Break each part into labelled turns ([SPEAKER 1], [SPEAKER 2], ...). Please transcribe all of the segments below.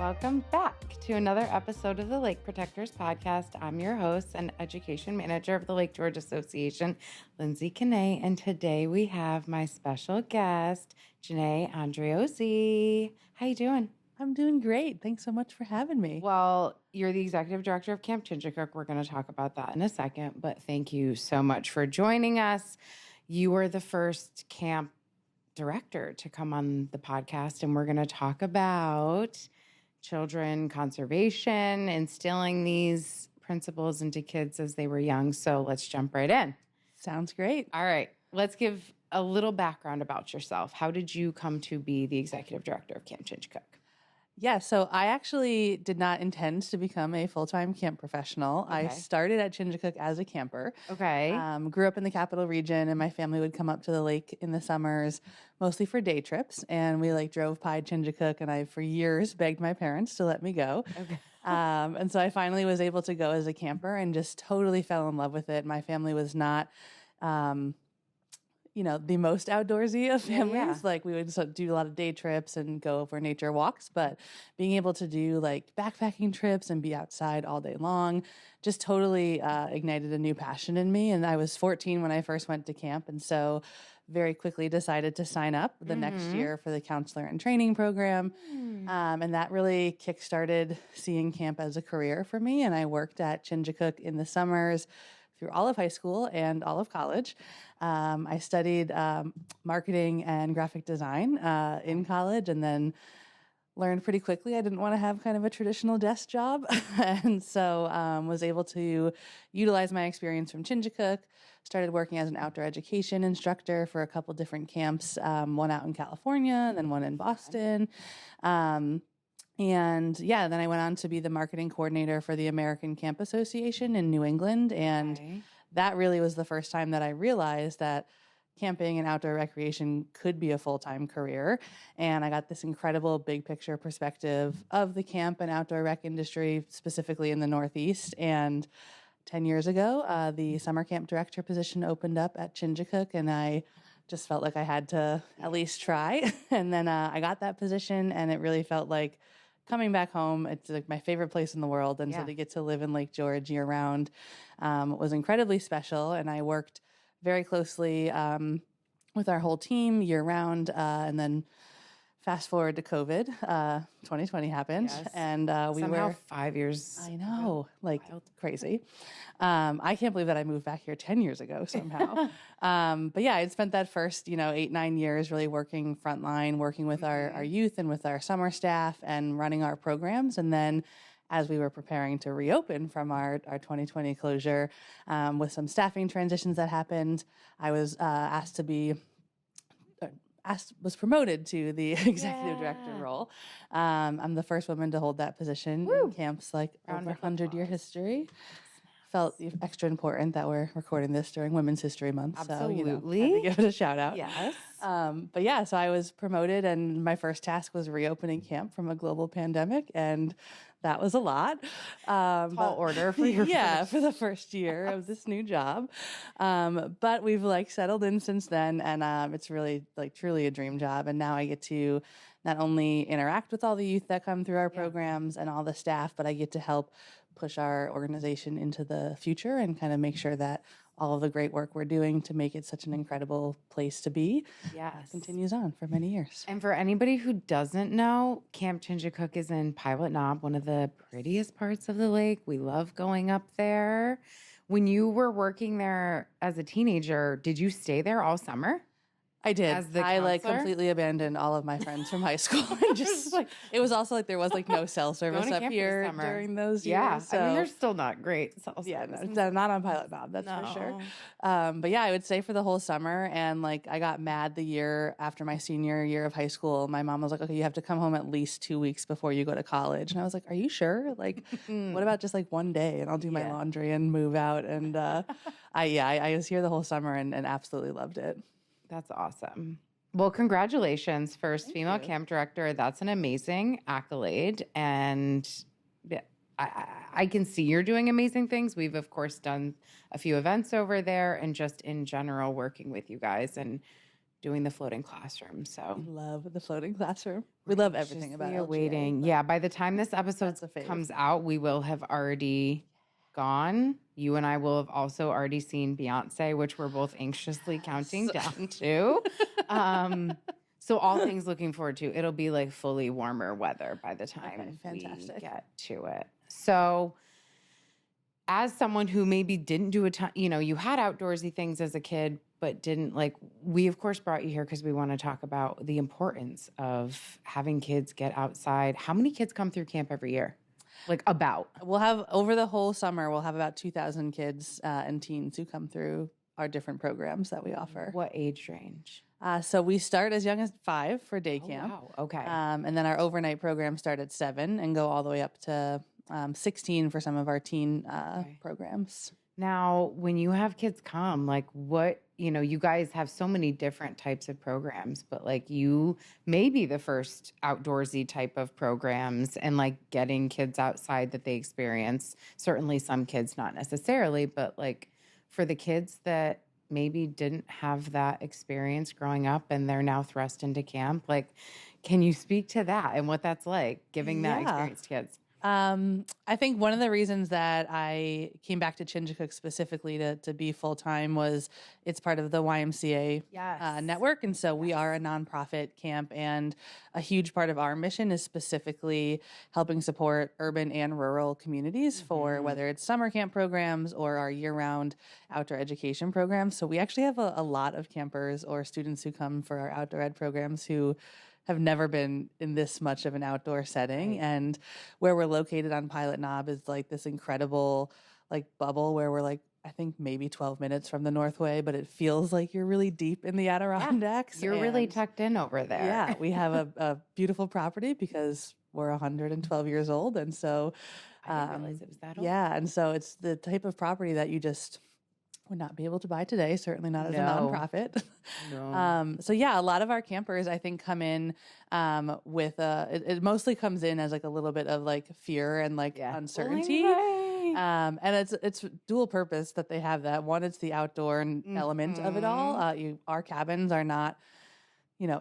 [SPEAKER 1] Welcome back to another episode of the Lake Protectors Podcast. I'm your host and education manager of the Lake George Association, Lindsay Canay, and today we have my special guest, Jine Andreozzi. How you doing?
[SPEAKER 2] I'm doing great. Thanks so much for having me.
[SPEAKER 1] Well, you're the executive director of Camp Chingachgook. We're going to talk about that in a second, but thank you so much for joining us. You were the first camp director to come on the podcast, and we're going to talk about children conservation, instilling these principles into kids as they were young. So let's jump right in.
[SPEAKER 2] Sounds great.
[SPEAKER 1] All right. Let's give a little background about yourself. How did you come to be the executive director of Camp Chingachgook?
[SPEAKER 2] Yeah, so I actually did not intend to become a full-time camp professional.
[SPEAKER 1] Okay.
[SPEAKER 2] I started at Chingachgook as a camper.
[SPEAKER 1] Okay.
[SPEAKER 2] Grew up in the capital region, and my family would come up to the lake in the summers, mostly for day trips. And we drove by Chingachgook, and I, for years, begged my parents to let me go.
[SPEAKER 1] Okay.
[SPEAKER 2] And so I finally was able to go as a camper and just totally fell in love with it. My family was not the most outdoorsy of families.
[SPEAKER 1] Yeah.
[SPEAKER 2] We would do a lot of day trips and go for nature walks, but being able to do backpacking trips and be outside all day long just totally ignited a new passion in me. And I was 14 when I first went to camp. And so very quickly decided to sign up the next year for the counselor and training program. And that really kickstarted seeing camp as a career for me. And I worked at Chingachgook in the summers through all of high school and all of college. I studied marketing and graphic design in college, and then learned pretty quickly I didn't want to have kind of a traditional desk job. And so was able to utilize my experience from Chingachgook, started working as an outdoor education instructor for a couple different camps, one out in California and then one in Boston. Then I went on to be the marketing coordinator for the American Camp Association in New England. And that really was the first time that I realized that camping and outdoor recreation could be a full-time career. And I got this incredible big picture perspective of the camp and outdoor rec industry, specifically in the Northeast. And 10 years ago, the summer camp director position opened up at Chingachgook, and I just felt like I had to at least try. And then I got that position, and it really felt like coming back home. It's my favorite place in the world. And so to get to live in Lake George year round was incredibly special. And I worked very closely with our whole team year round. And then fast forward to COVID, 2020 happened. Yes. And we
[SPEAKER 1] Somehow
[SPEAKER 2] were
[SPEAKER 1] 5 years.
[SPEAKER 2] I know, crazy. I can't believe that I moved back here 10 years ago somehow. But yeah, I'd spent that first, 8-9 years really working frontline, working with our youth and with our summer staff and running our programs. And then as we were preparing to reopen from our 2020 closure, with some staffing transitions that happened, I was was promoted to the executive director role. I'm the first woman to hold that position in camp's over 100-year history. Felt extra important that we're recording this during Women's History Month.
[SPEAKER 1] Absolutely.
[SPEAKER 2] So, had to give it a shout out.
[SPEAKER 1] Yes.
[SPEAKER 2] So I was promoted, and my first task was reopening camp from a global pandemic, and that was a lot.
[SPEAKER 1] Tall order for your
[SPEAKER 2] for the first year of this new job. But we've settled in since then, and it's really truly a dream job. And now I get to not only interact with all the youth that come through our programs and all the staff, but I get to help push our organization into the future and kind of make sure that all of the great work we're doing to make it such an incredible place to be continues on for many years.
[SPEAKER 1] And for anybody who doesn't know, Camp Chingachgook is in Pilot Knob, one of the prettiest parts of the lake. We love going up there. When you were working there as a teenager, did you stay there all summer?
[SPEAKER 2] I did.
[SPEAKER 1] As the
[SPEAKER 2] I
[SPEAKER 1] counselor?
[SPEAKER 2] completely abandoned all of my friends from high school. And just it was also there was no cell service up here during those years.
[SPEAKER 1] Yeah,
[SPEAKER 2] so.
[SPEAKER 1] I mean, they're still not great cell service.
[SPEAKER 2] Yeah, no, not on Pilot Knob, that's for sure. But yeah, I would stay for the whole summer. And I got mad the year after my senior year of high school. My mom was like, okay, you have to come home at least 2 weeks before you go to college. And I was like, are you sure? What about just one day and I'll do my laundry and move out? And I was here the whole summer and absolutely loved it.
[SPEAKER 1] That's awesome. Well, congratulations, first
[SPEAKER 2] Thank
[SPEAKER 1] female
[SPEAKER 2] you.
[SPEAKER 1] camp director. That's an amazing accolade. And I can see you're doing amazing things. We've, of course, done a few events over there and just in general working with you guys. And doing the floating classroom. So
[SPEAKER 2] We love the floating classroom. We love everything about
[SPEAKER 1] anxiously
[SPEAKER 2] LGA.
[SPEAKER 1] awaiting.
[SPEAKER 2] but
[SPEAKER 1] Yeah, by the time this episode
[SPEAKER 2] that's a fave.
[SPEAKER 1] comes out, we will have already gone. You and I will have also already seen Beyonce, which we're both anxiously counting down to. So all things looking forward to. It'll be like fully warmer weather by the time we get to it. So as someone who maybe didn't do a ton, you had outdoorsy things as a kid, but didn't we of course brought you here because we want to talk about the importance of having kids get outside. How many kids come through camp every year?
[SPEAKER 2] We'll have over the whole summer, we'll have about 2,000 kids and teens who come through our different programs that we offer.
[SPEAKER 1] What age range?
[SPEAKER 2] So we start as young as 5 for day camp.
[SPEAKER 1] Wow. Okay.
[SPEAKER 2] And then our overnight programs start at 7 and go all the way up to 16 for some of our teen programs.
[SPEAKER 1] Now, when you have kids come, you guys have so many different types of programs, but you may be the first outdoorsy type of programs and getting kids outside that they experience. Certainly some kids, not necessarily, but for the kids that maybe didn't have that experience growing up and they're now thrust into camp, can you speak to that and what that's like, giving that experience to kids?
[SPEAKER 2] I think one of the reasons that I came back to Chingachgook specifically to be full-time was it's part of the YMCA network. And so we are a nonprofit camp, and a huge part of our mission is specifically helping support urban and rural communities for whether it's summer camp programs or our year-round outdoor education programs. So we actually have a lot of campers or students who come for our outdoor ed programs who have never been in this much of an outdoor setting. Right. And where we're located on Pilot Knob is this incredible bubble where we're I think maybe 12 minutes from the Northway, but it feels like you're really deep in the Adirondacks.
[SPEAKER 1] You're really tucked in over there.
[SPEAKER 2] Yeah, we have a beautiful property because we're 112 years old. And so
[SPEAKER 1] I didn't realize it was that old.
[SPEAKER 2] Yeah, and so it's the type of property that you just would not be able to buy today, certainly not as a nonprofit.
[SPEAKER 1] No.
[SPEAKER 2] So yeah, a lot of our campers, I think, come in with it mostly comes in as a little bit of fear and uncertainty. And it's dual purpose that they have that. One, it's the outdoor element of it all. Our cabins are not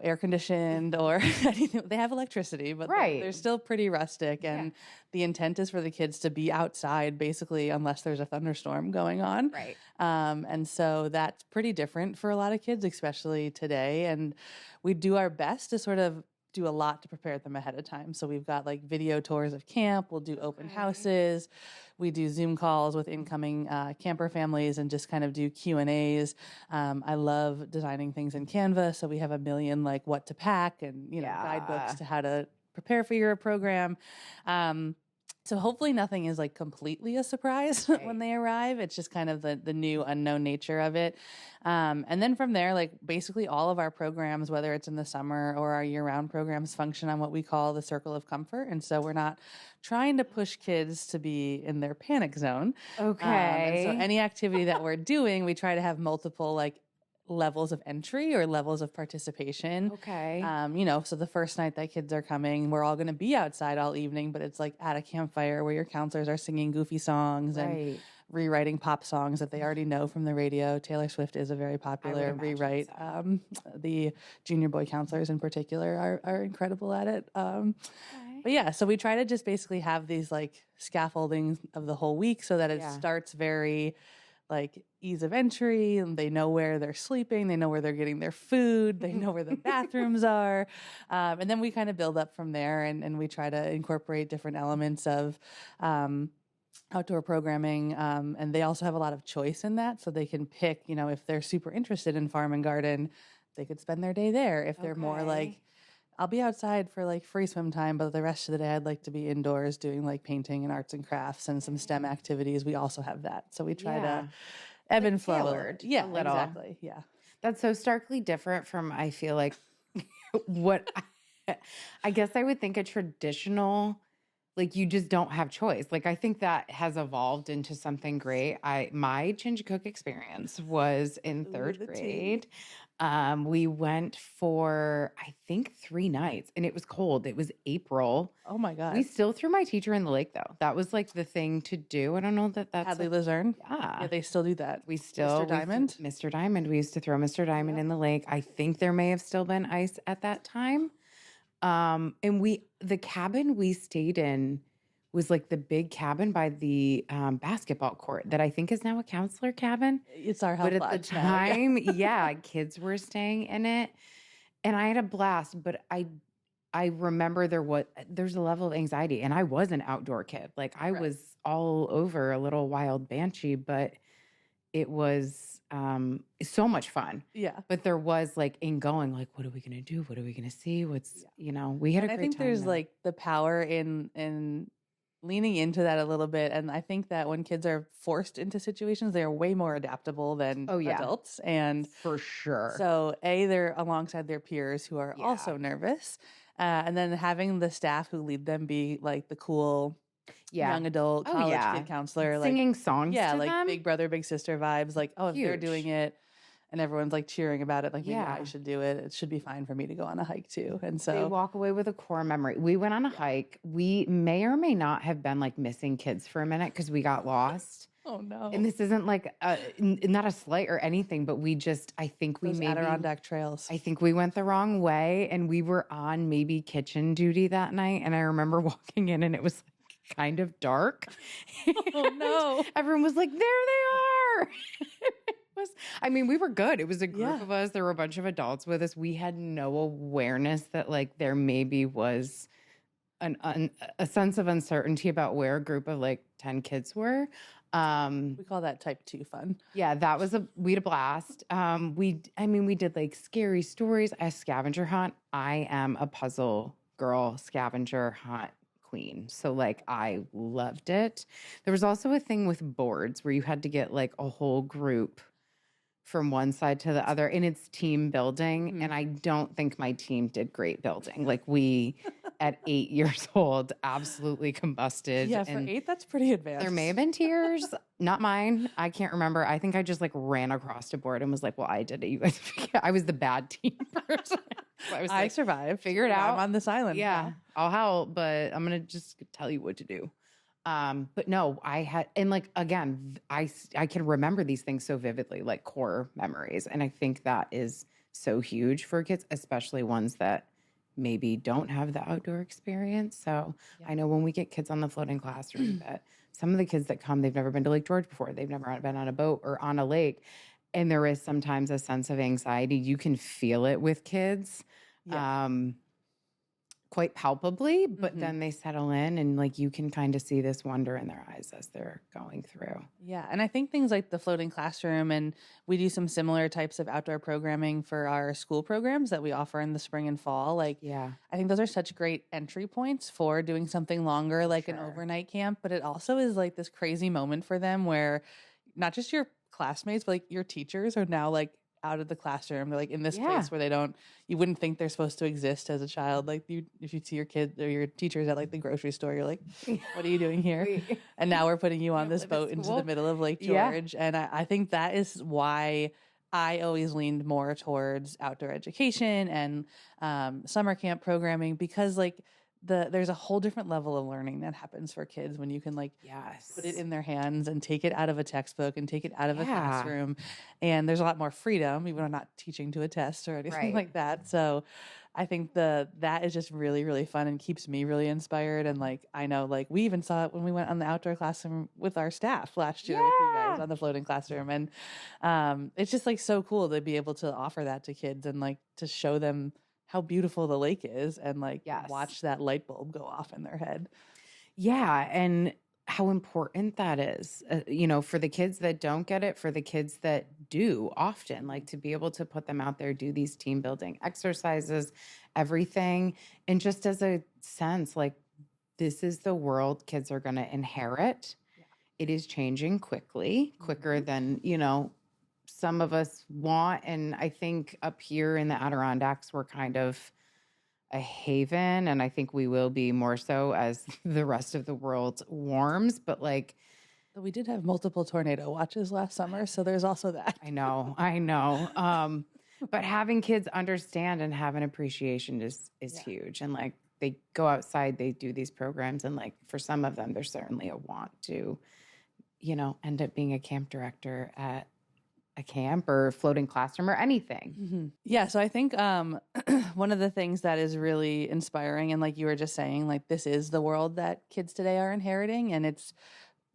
[SPEAKER 2] air conditioned or anything. They have electricity, but they're still pretty rustic. And the intent is for the kids to be outside basically unless there's a thunderstorm going on.
[SPEAKER 1] Right.
[SPEAKER 2] And so that's pretty different for a lot of kids, especially today. And we do our best to sort of do a lot to prepare them ahead of time. So we've got video tours of camp. We'll do open houses. We do Zoom calls with incoming camper families and just kind of do Q&As. I love designing things in Canva. So we have a million what to pack and guidebooks to how to prepare for your program. So hopefully nothing is completely a surprise when they arrive. It's just kind of the new unknown nature of it. And then from there, basically all of our programs, whether it's in the summer or our year-round programs, function on what we call the circle of comfort. And so we're not trying to push kids to be in their panic zone.
[SPEAKER 1] Okay.
[SPEAKER 2] And so any activity that we're doing, we try to have multiple levels of entry or levels of participation.
[SPEAKER 1] Okay.
[SPEAKER 2] So the first night that kids are coming, we're all going to be outside all evening, but it's at a campfire where your counselors are singing goofy songs and rewriting pop songs that they already know from the radio. Taylor Swift is a very popular rewrite. So. The junior boy counselors in particular are incredible at it. But yeah, so we try to just basically have these scaffolding of the whole week so that it starts very ease of entry, and they know where they're sleeping, they know where they're getting their food, they know where the bathrooms are. And then we kind of build up from there, and we try to incorporate different elements of outdoor programming. And they also have a lot of choice in that. So they can pick, if they're super interested in farm and garden, they could spend their day there. If they're more I'll be outside for free swim time, but the rest of the day I'd like to be indoors doing painting and arts and crafts and some STEM activities. We also have that. So we try to ebb and flow.
[SPEAKER 1] Tailored
[SPEAKER 2] yeah, exactly. Yeah.
[SPEAKER 1] That's so starkly different from, I feel what I guess I would think a traditional like you just don't have choice. Like I think that has evolved into something great. My Chingachgook experience was in
[SPEAKER 2] Ooh,
[SPEAKER 1] third
[SPEAKER 2] the tea.
[SPEAKER 1] grade. We went for I think 3 nights, and it was cold. It was April.
[SPEAKER 2] Oh my
[SPEAKER 1] We
[SPEAKER 2] God.
[SPEAKER 1] still threw my teacher in the lake though. That was like the thing to do. I don't know that that's
[SPEAKER 2] Hadley
[SPEAKER 1] a
[SPEAKER 2] Luzerne. Yeah,
[SPEAKER 1] yeah.
[SPEAKER 2] they still do that.
[SPEAKER 1] We
[SPEAKER 2] Mr.
[SPEAKER 1] still
[SPEAKER 2] Diamond.
[SPEAKER 1] Mr. Diamond. We used to throw Mr. Diamond
[SPEAKER 2] Yep.
[SPEAKER 1] in the lake. I think there may have still been ice at that time. And the cabin we stayed in was like the big cabin by the basketball court that I think is now a counselor cabin.
[SPEAKER 2] It's our
[SPEAKER 1] But
[SPEAKER 2] health
[SPEAKER 1] at the
[SPEAKER 2] lodge now. Yeah.
[SPEAKER 1] time, yeah, kids were staying in it, and I had a blast. But I remember there's a level of anxiety, and I was an outdoor kid. Like I
[SPEAKER 2] Right.
[SPEAKER 1] was all over a little wild banshee, but it was so much fun.
[SPEAKER 2] Yeah.
[SPEAKER 1] But there was like in going, like, what are we gonna do? What are we gonna see? What's we had a
[SPEAKER 2] And I
[SPEAKER 1] great
[SPEAKER 2] think
[SPEAKER 1] time
[SPEAKER 2] there's
[SPEAKER 1] though.
[SPEAKER 2] like the power in leaning into that a little bit. And I think that when kids are forced into situations, they're way more adaptable than
[SPEAKER 1] Oh yeah,
[SPEAKER 2] adults. And
[SPEAKER 1] for sure.
[SPEAKER 2] so they're alongside their peers who are
[SPEAKER 1] Yeah.
[SPEAKER 2] also nervous. And then having the staff who lead them be like the cool
[SPEAKER 1] Yeah.
[SPEAKER 2] young adult
[SPEAKER 1] Oh
[SPEAKER 2] college
[SPEAKER 1] yeah.
[SPEAKER 2] kid counselor, like
[SPEAKER 1] Singing songs
[SPEAKER 2] yeah,
[SPEAKER 1] to
[SPEAKER 2] like
[SPEAKER 1] them.
[SPEAKER 2] big brother, big sister vibes. Like, oh, if they're doing
[SPEAKER 1] Huge.
[SPEAKER 2] it and everyone's like cheering about it, like maybe I
[SPEAKER 1] Yeah.
[SPEAKER 2] should do it. It should be fine for me to go on a hike too. And
[SPEAKER 1] They
[SPEAKER 2] so
[SPEAKER 1] walk away with a core memory. We went on a hike. We may or may not have been like missing kids for a minute because we got lost.
[SPEAKER 2] oh no.
[SPEAKER 1] And this isn't like not a slight or anything, but I think we
[SPEAKER 2] Those
[SPEAKER 1] maybe
[SPEAKER 2] Adirondack trails.
[SPEAKER 1] I think we went the wrong way, and we were on maybe kitchen duty that night. And I remember walking in and it was like kind of dark.
[SPEAKER 2] Oh no.
[SPEAKER 1] Everyone was like, there they are. I mean, we were good. It was a group
[SPEAKER 2] Yeah.
[SPEAKER 1] of us. There were a bunch of adults with us. We had no awareness that like there maybe was a sense of uncertainty about where a group of like 10 kids were.
[SPEAKER 2] We call that type 2 fun.
[SPEAKER 1] Yeah, we had a blast. We did like scary stories, a scavenger hunt. I am a puzzle girl, scavenger hunt queen. So like I loved it. There was also a thing with boards where you had to get like a whole group from one side to the other, and it's team building.
[SPEAKER 2] Mhm.
[SPEAKER 1] And I don't think my team did great building. Like we at 8 years old absolutely combusted.
[SPEAKER 2] Yeah, for
[SPEAKER 1] and
[SPEAKER 2] 8, that's pretty advanced.
[SPEAKER 1] there may have been tears, not mine. I can't remember. I think I just like ran across a board and was like, well, I did it. You guys, I was the bad team person. So I was
[SPEAKER 2] I
[SPEAKER 1] like,
[SPEAKER 2] survived.
[SPEAKER 1] figure it out.
[SPEAKER 2] I'm on this island.
[SPEAKER 1] yeah, I'll help, but I'm going to just tell you what to do. But no, I had, and like, again, I can remember these things so vividly, like core memories. And I think that is so huge for kids, especially ones that maybe don't have the outdoor experience. So
[SPEAKER 2] Yeah.
[SPEAKER 1] I know when we get kids on the floating classroom that some of the kids that come, they've never been to Lake George before. They've never been on a boat or on a lake. And there is sometimes a sense of anxiety. You can feel it with kids.
[SPEAKER 2] Yeah.
[SPEAKER 1] Quite palpably, but
[SPEAKER 2] Mhm.
[SPEAKER 1] then they settle in and like you can kind of see this wonder in their eyes as they're going through.
[SPEAKER 2] Yeah. And I think things like the floating classroom, and we do some similar types of outdoor programming for our school programs that we offer in the spring and fall. Like,
[SPEAKER 1] Yeah.
[SPEAKER 2] I think those are such great entry points for doing something longer, like an
[SPEAKER 1] Sure.
[SPEAKER 2] overnight camp. But it also is like this crazy moment for them where not just your classmates, but like your teachers are now like out of the classroom. They're like in this
[SPEAKER 1] Yeah.
[SPEAKER 2] place where you wouldn't think they're supposed to exist as a child. Like if you see your kid or your teachers at like the grocery store, you're like, what are you doing here? And now we're putting you on
[SPEAKER 1] don't
[SPEAKER 2] this
[SPEAKER 1] live at
[SPEAKER 2] boat into
[SPEAKER 1] school.
[SPEAKER 2] the middle of Lake
[SPEAKER 1] Yeah.
[SPEAKER 2] George. And I think that is why I always leaned more towards outdoor education and summer camp programming, because like there's a whole different level of learning that happens for kids when you can like
[SPEAKER 1] Yes.
[SPEAKER 2] put it in their hands and take it out of a textbook and take it out of a
[SPEAKER 1] Yeah.
[SPEAKER 2] classroom. And there's a lot more freedom, even though I'm not teaching to a test or anything
[SPEAKER 1] Right.
[SPEAKER 2] like that. So I think that is just really, really fun and keeps me really inspired. And like, I know, like we even saw it when we went on the outdoor classroom with our staff last year with you guys
[SPEAKER 1] Yeah.
[SPEAKER 2] on the floating classroom. And it's just like so cool to be able to offer that to kids and like to show them how beautiful the lake is and like
[SPEAKER 1] Yes.
[SPEAKER 2] watch that light bulb go off in their head.
[SPEAKER 1] Yeah. And how important that is, for the kids that don't get it, for the kids that do often, like to be able to put them out there, do these team building exercises, everything. And just as a sense, like this is the world kids are going to inherit.
[SPEAKER 2] Yeah.
[SPEAKER 1] It is changing quickly, quicker than, some of us want. And I think up here in the Adirondacks, we're kind of, a haven, and I think we will be more so as the rest of the world warms. But like,
[SPEAKER 2] But we did have multiple tornado watches last summer, so there's also that.
[SPEAKER 1] I know. But having kids understand and have an appreciation is huge. And like, they go outside, they do these programs, and like for some of them, there's certainly a want to, end up being a camp director at a camp or floating classroom or anything.
[SPEAKER 2] Mm-hmm. Yeah. So I think one of the things that is really inspiring, and like you were just saying, like this is the world that kids today are inheriting, and it's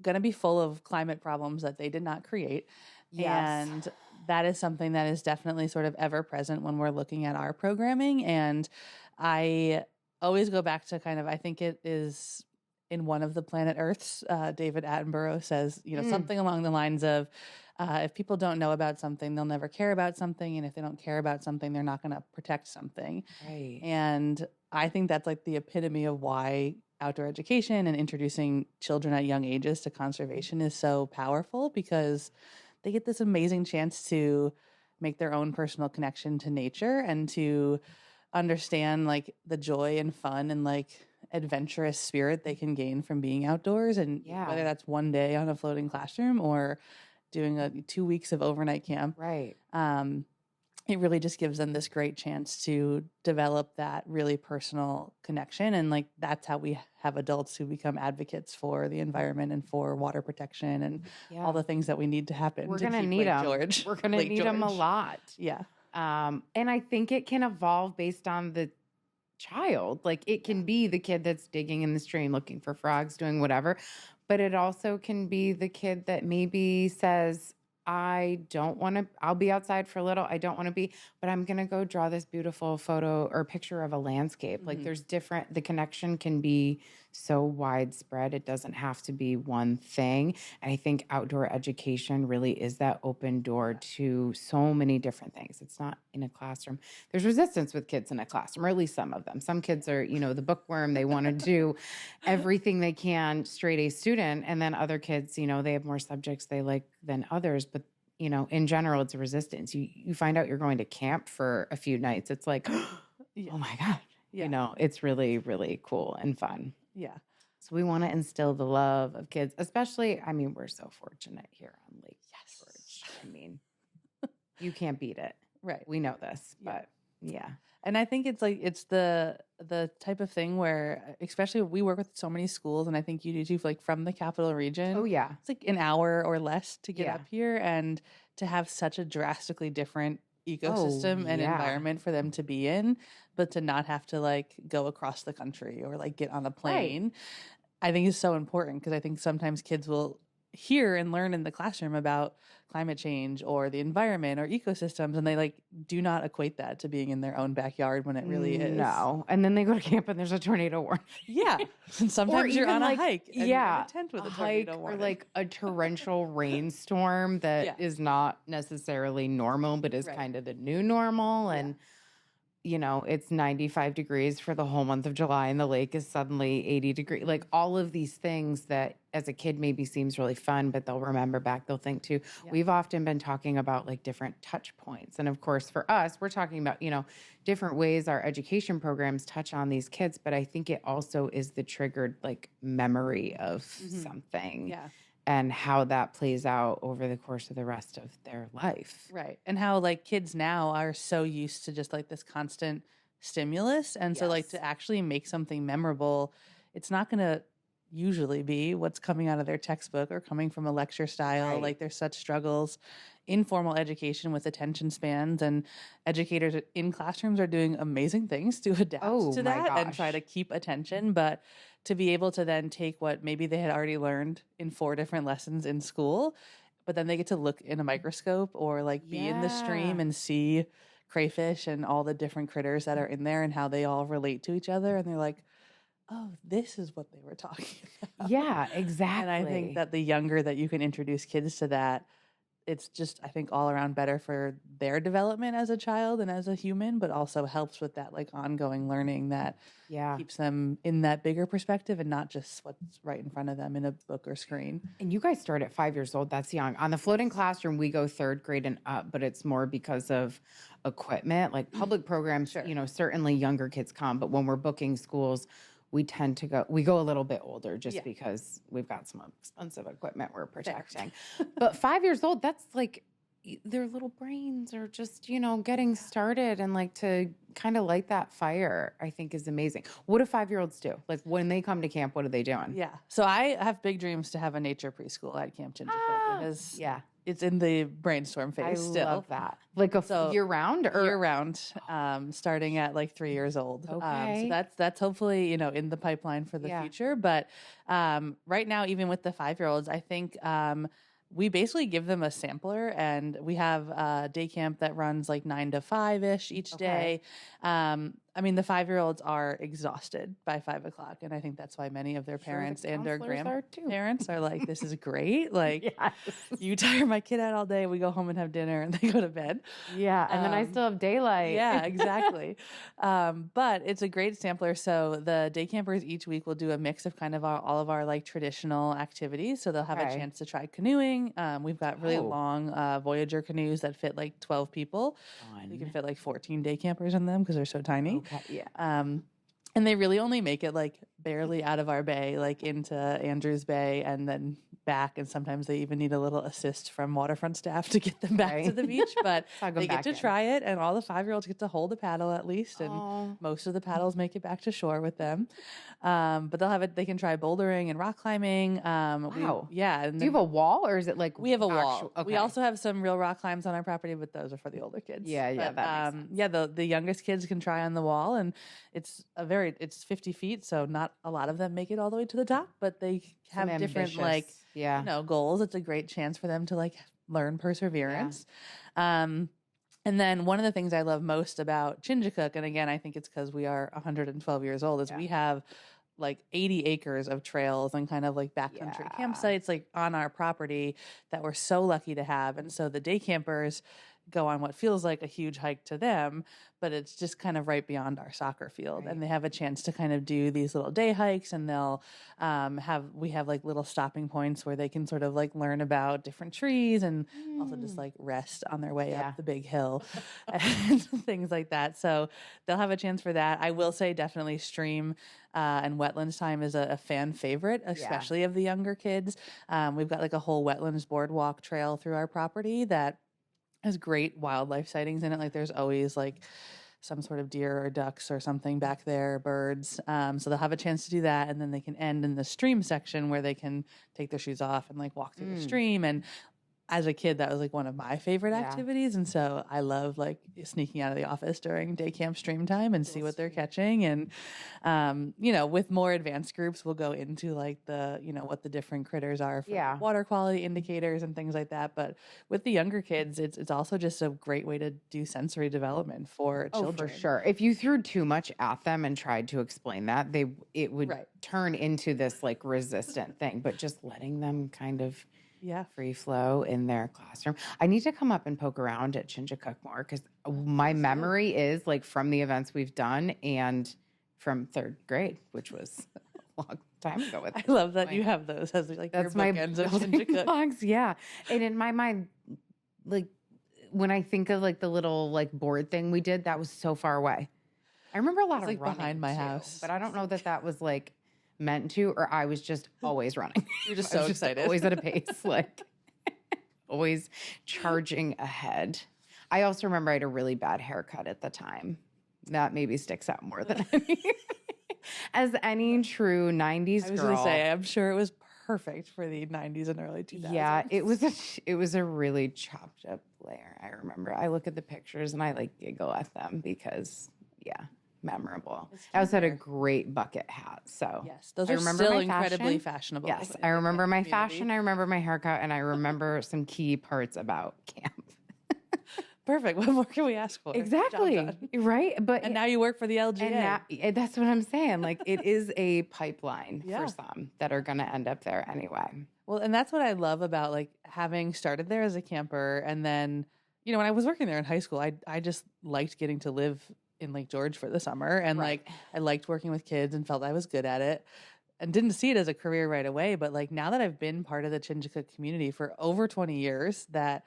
[SPEAKER 2] going to be full of climate problems that they did not create.
[SPEAKER 1] Yes.
[SPEAKER 2] And that is something that is definitely sort of ever present when we're looking at our programming. And I always go back to kind of, I think it is in one of the Planet Earths, David Attenborough says, something along the lines of, if people don't know about something, they'll never care about something. And if they don't care about something, they're not going to protect something.
[SPEAKER 1] Right.
[SPEAKER 2] And I think that's like the epitome of why outdoor education and introducing children at young ages to conservation is so powerful, because they get this amazing chance to make their own personal connection to nature and to understand like the joy and fun and like adventurous spirit they can gain from being outdoors. And whether that's one day on a floating classroom or doing 2 weeks of overnight camp,
[SPEAKER 1] right.
[SPEAKER 2] It really just gives them this great chance to develop that really personal connection. And like, that's how we have adults who become advocates for the environment and for water protection and all the things that we need to happen.
[SPEAKER 1] We're going to need them.
[SPEAKER 2] George.
[SPEAKER 1] We're going to need them a lot.
[SPEAKER 2] Yeah.
[SPEAKER 1] And I think it can evolve based on the child. Like it can be the kid that's digging in the stream, looking for frogs, doing whatever. But it also can be the kid that maybe says, I don't want to, I'll be outside for a little. I don't want to be, but I'm going to go draw this beautiful photo or picture of a landscape. Like there's different, the connection can be so widespread. It doesn't have to be one thing. And I think outdoor education really is that open door to so many different things. It's not in a classroom. There's resistance with kids in a classroom, or at least some of them. Some kids are, the bookworm. They want to do everything they can, straight A student. And then other kids, they have more subjects they like than others. But in general, it's a resistance. You find out you're going to camp for a few nights. It's like, oh my God. It's really, really cool and fun.
[SPEAKER 2] Yeah.
[SPEAKER 1] So we want to instill the love of kids, especially, we're so fortunate here on Lake George. You can't beat it.
[SPEAKER 2] Right.
[SPEAKER 1] We know this, but yeah.
[SPEAKER 2] And I think it's like, it's the type of thing where, especially we work with so many schools, and I think you do too, like from the capital region.
[SPEAKER 1] Oh yeah.
[SPEAKER 2] It's like an hour or less to get up here, and to have such a drastically different ecosystem and environment for them to be in, but to not have to like go across the country or like get on a plane, I think is so important, because I think sometimes kids will hear and learn in the classroom about climate change or the environment or ecosystems, and they like do not equate that to being in their own backyard when it really is.
[SPEAKER 1] No. And then they go to camp and there's a tornado warning.
[SPEAKER 2] Yeah. And sometimes you're on a hike and you're in a tent with a tornado warning.
[SPEAKER 1] Or like a torrential rainstorm that is not necessarily normal, but is kind of the new normal. And it's 95 degrees for the whole month of July and the lake is suddenly 80 degrees. Like all of these things that as a kid maybe seems really fun, but they'll remember back, they'll think too. Yeah. We've often been talking about like different touch points. And of course for us, we're talking about, different ways our education programs touch on these kids, but I think it also is the triggered like memory of something.
[SPEAKER 2] Yeah.
[SPEAKER 1] And how that plays out over the course of the rest of their life.
[SPEAKER 2] Right. And how like kids now are so used to just like this constant stimulus. And so like to actually make something memorable, it's not going to usually be what's coming out of their textbook or coming from a lecture style. Right. Like there's such struggles in formal education with attention spans, and educators in classrooms are doing amazing things to adapt to that and try to keep attention. But to be able to then take what maybe they had already learned in 4 different lessons in school, but then they get to look in a microscope or like be in the stream and see crayfish and all the different critters that are in there and how they all relate to each other. And they're like, oh, this is what they were talking about.
[SPEAKER 1] Yeah, exactly.
[SPEAKER 2] And I think that the younger that you can introduce kids to that, it's just, I think, all around better for their development as a child and as a human, but also helps with that like ongoing learning that
[SPEAKER 1] Yeah.
[SPEAKER 2] keeps them in that bigger perspective and not just what's right in front of them in a book or screen.
[SPEAKER 1] And you guys start at 5 years old. That's young. On the floating classroom, we go third grade and up, but it's more because of equipment. Like public programs,
[SPEAKER 2] Sure.
[SPEAKER 1] certainly younger kids come, but when we're booking schools, we tend to go a little bit older just
[SPEAKER 2] Yeah.
[SPEAKER 1] because we've got some expensive equipment we're protecting. But 5 years old, that's like their little brains are just, getting started, and like to kind of light that fire, I think is amazing. What do 5-year-olds do? Like when they come to camp, what are they doing?
[SPEAKER 2] Yeah. So I have big dreams to have a nature preschool at Camp Chingachgook because
[SPEAKER 1] Yeah.
[SPEAKER 2] it's in the brainstorm phase
[SPEAKER 1] I
[SPEAKER 2] still.
[SPEAKER 1] love that. Like year round or
[SPEAKER 2] year round, starting at like 3 years old.
[SPEAKER 1] Okay.
[SPEAKER 2] So that's hopefully, in the pipeline for the future. But right now, even with the 5-year-olds, I think we basically give them a sampler, and we have a day camp that runs like 9 to 5-ish each day. I mean, the 5-year-olds are exhausted by 5 o'clock, and I think that's why many of their parents and their grandparents are like, "This is great! Like,
[SPEAKER 1] Yes.
[SPEAKER 2] you tire my kid out all day. We go home and have dinner, and they go to bed."
[SPEAKER 1] Yeah, and then I still have daylight.
[SPEAKER 2] Yeah, exactly. But it's a great sampler. So the day campers each week will do a mix of kind of all of our like traditional activities. So they'll have a chance to try canoeing. We've got really long Voyager canoes that fit like 12 people. You can fit like 14 day campers in them because they're so tiny.
[SPEAKER 1] Okay, yeah.
[SPEAKER 2] And they really only make it like barely out of our bay, like into Andrews Bay and then back. And sometimes they even need a little assist from waterfront staff to get them back to the beach. But they get to try it, and all the 5-year-olds get to hold a paddle at least. And most of the paddles make it back to shore with them. But they'll have it. They can try bouldering and rock climbing.
[SPEAKER 1] Wow.
[SPEAKER 2] And
[SPEAKER 1] do you have a wall, or is it like
[SPEAKER 2] we have a wall? Okay. We also have some real rock climbs on our property, but those are for the older kids.
[SPEAKER 1] Yeah,
[SPEAKER 2] but,
[SPEAKER 1] that makes sense.
[SPEAKER 2] The youngest kids can try on the wall, and it's 50 feet, so not a lot of them make it all the way to the top, but they have different goals. It's a great chance for them to like learn perseverance. And then one of the things I love most about Chingachgook, and again, I think it's because we are 112 years old, is we have like 80 acres of trails and kind of like backcountry campsites like on our property that we're so lucky to have. And so the day campers go on what feels like a huge hike to them, but it's just kind of right beyond our soccer field. And they have a chance to kind of do these little day hikes, and they'll we have like little stopping points where they can sort of like learn about different trees and also just like rest on their way up the big hill and things like that. So they'll have a chance for that. I will say definitely stream and wetlands time is a fan favorite, especially of the younger kids. We've got like a whole wetlands boardwalk trail through our property that has great wildlife sightings in it. Like there's always like some sort of deer or ducks or something back there, birds. So they'll have a chance to do that. And then they can end in the stream section where they can take their shoes off and like walk through the stream. And as a kid, that was like one of my favorite activities. And so I love like sneaking out of the office during day camp stream time and see what they're catching. And, with more advanced groups, we'll go into like what the different critters are for water quality indicators and things like that. But with the younger kids, it's also just a great way to do sensory development for children.
[SPEAKER 1] For sure. If you threw too much at them and tried to explain that, it would turn into this like resistant thing, but just letting them kind of free flow in their classroom. I need to come up and poke around at Chingachgook more, because my memory is like from the events we've done and from third grade, which was a long time ago.
[SPEAKER 2] I love that you have those as like
[SPEAKER 1] that's
[SPEAKER 2] your
[SPEAKER 1] my
[SPEAKER 2] bookends of Chingachgook.
[SPEAKER 1] Blogs, yeah. And in my mind, like when I think of like the little like board thing we did, that was so far away. I remember a lot of
[SPEAKER 2] like
[SPEAKER 1] running
[SPEAKER 2] behind my house,
[SPEAKER 1] but I don't know that was like meant to, or I was just always running.
[SPEAKER 2] You're just so excited.
[SPEAKER 1] Always at a pace, like always charging ahead. I also remember I had a really bad haircut at the time. That maybe sticks out more than any true 90s girl.
[SPEAKER 2] I was going to say, I'm sure it was perfect for the 90s and early 2000s.
[SPEAKER 1] Yeah, it was a really chopped up layer. I remember. I look at the pictures and I like giggle at them because memorable. I also had a great bucket hat. So
[SPEAKER 2] yes, those are still incredibly fashionable.
[SPEAKER 1] Yes, I remember my fashion. I remember my haircut, and I remember some key parts about camp.
[SPEAKER 2] Perfect. What more can we ask for?
[SPEAKER 1] Exactly. Right.
[SPEAKER 2] And now you work for the LGA.
[SPEAKER 1] And that's what I'm saying. Like it is a pipeline for some that are going to end up there anyway.
[SPEAKER 2] Well, and that's what I love about like having started there as a camper. And then, when I was working there in high school, I just liked getting to live in Lake George for the summer. And
[SPEAKER 1] Right.
[SPEAKER 2] like, I liked working with kids and felt I was good at it and didn't see it as a career right away. But like, now that I've been part of the Chingachgook community for over 20 years, that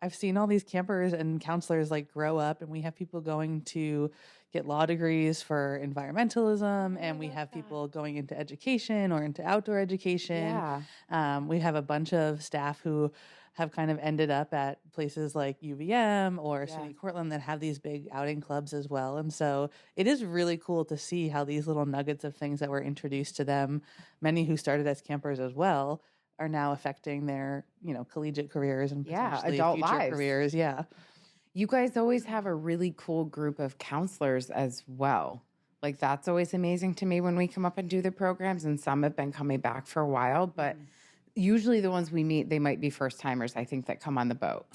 [SPEAKER 2] I've seen all these campers and counselors like grow up, and we have people going to get law degrees for environmentalism, and we
[SPEAKER 1] love
[SPEAKER 2] have
[SPEAKER 1] that.
[SPEAKER 2] people going into education or into outdoor education.
[SPEAKER 1] Yeah.
[SPEAKER 2] We have a bunch of staff who have kind of ended up at places like UVM or
[SPEAKER 1] Yeah.
[SPEAKER 2] SUNY Cortland that have these big outing clubs as well. And so it is really cool to see how these little nuggets of things that were introduced to them, many who started as campers as well, are now affecting their, collegiate careers and
[SPEAKER 1] Yeah,
[SPEAKER 2] potentially
[SPEAKER 1] adult
[SPEAKER 2] future
[SPEAKER 1] lives.
[SPEAKER 2] careers. Yeah.
[SPEAKER 1] You guys always have a really cool group of counselors as well. Like that's always amazing to me when we come up and do the programs, and some have been coming back for a while, but usually the ones we meet, they might be first timers, I think, that come on the boat.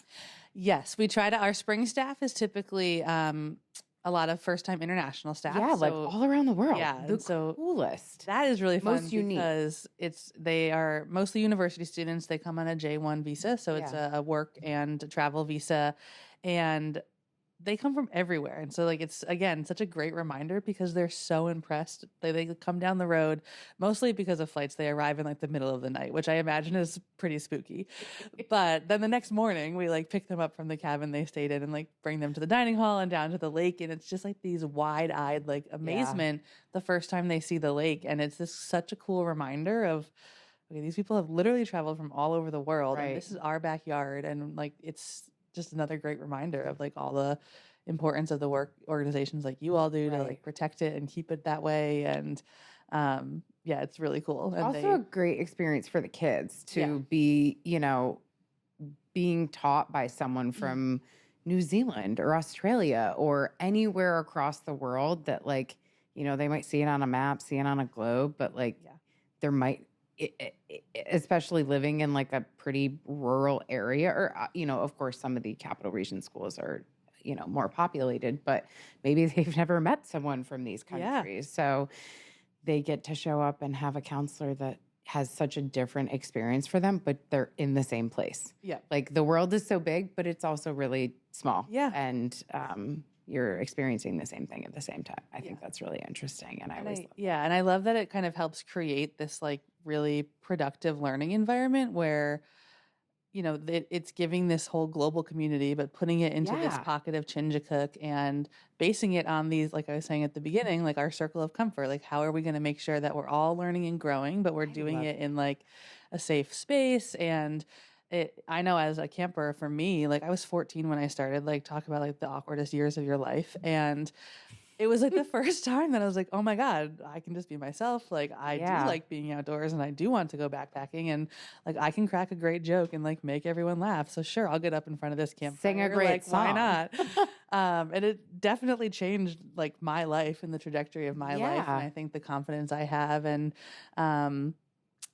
[SPEAKER 2] Yes, we try to. Our spring staff is typically a lot of first-time international staff.
[SPEAKER 1] Yeah, like
[SPEAKER 2] so
[SPEAKER 1] all around the world.
[SPEAKER 2] Yeah,
[SPEAKER 1] The
[SPEAKER 2] and so
[SPEAKER 1] coolest.
[SPEAKER 2] that is really fun
[SPEAKER 1] Most unique.
[SPEAKER 2] because they are mostly university students. They come on a J1 visa, so it's
[SPEAKER 1] Yeah.
[SPEAKER 2] a work and travel visa, and they come from everywhere. And so like it's again such a great reminder because they're so impressed. They come down the road mostly because of flights. They arrive in like the middle of the night, which I imagine is pretty spooky. But then the next morning we like pick them up from the cabin they stayed in and like bring them to the dining hall and down to the lake, and it's just like these wide-eyed like amazement the first time they see the lake. And it's this such a cool reminder of, okay, these people have literally traveled from all over the world,
[SPEAKER 1] Right.
[SPEAKER 2] and this is our backyard. And like it's just another great reminder of like all the importance of the work organizations like you all do to
[SPEAKER 1] Right.
[SPEAKER 2] like protect it and keep it that way. And yeah, it's really cool. And
[SPEAKER 1] Also a great experience for the kids to be, being taught by someone from New Zealand or Australia or anywhere across the world that like, they might see it on a map, see it on a globe, but like there might, especially living in like a pretty rural area or, of course, some of the capital region schools are, more populated, but maybe they've never met someone from these countries. So they get to show up and have a counselor that has such a different experience for them, but they're in the same place.
[SPEAKER 2] Yeah.
[SPEAKER 1] Like the world is so big, but it's also really small.
[SPEAKER 2] Yeah.
[SPEAKER 1] And you're experiencing the same thing at the same time. I think that's really interesting. And I always love that.
[SPEAKER 2] And I love that it kind of helps create this like really productive learning environment where it's giving this whole global community, but putting it into this pocket of Chingachgook and basing it on these, like I was saying at the beginning, like our circle of comfort. Like, how are we going to make sure that we're all learning and growing, but we're doing it in like a safe space? And I know as a camper, for me, like I was 14 when I started, like talk about like the awkwardest years of your life. And it was like the first time that I was like, oh my God, I can just be myself. Like I do like being outdoors and I do want to go backpacking, and like I can crack a great joke and like make everyone laugh. So sure, I'll get up in front of this campfire.
[SPEAKER 1] Sing a great
[SPEAKER 2] Why
[SPEAKER 1] song.
[SPEAKER 2] not? And it definitely changed like my life and the trajectory of my life. And I think the confidence I have, and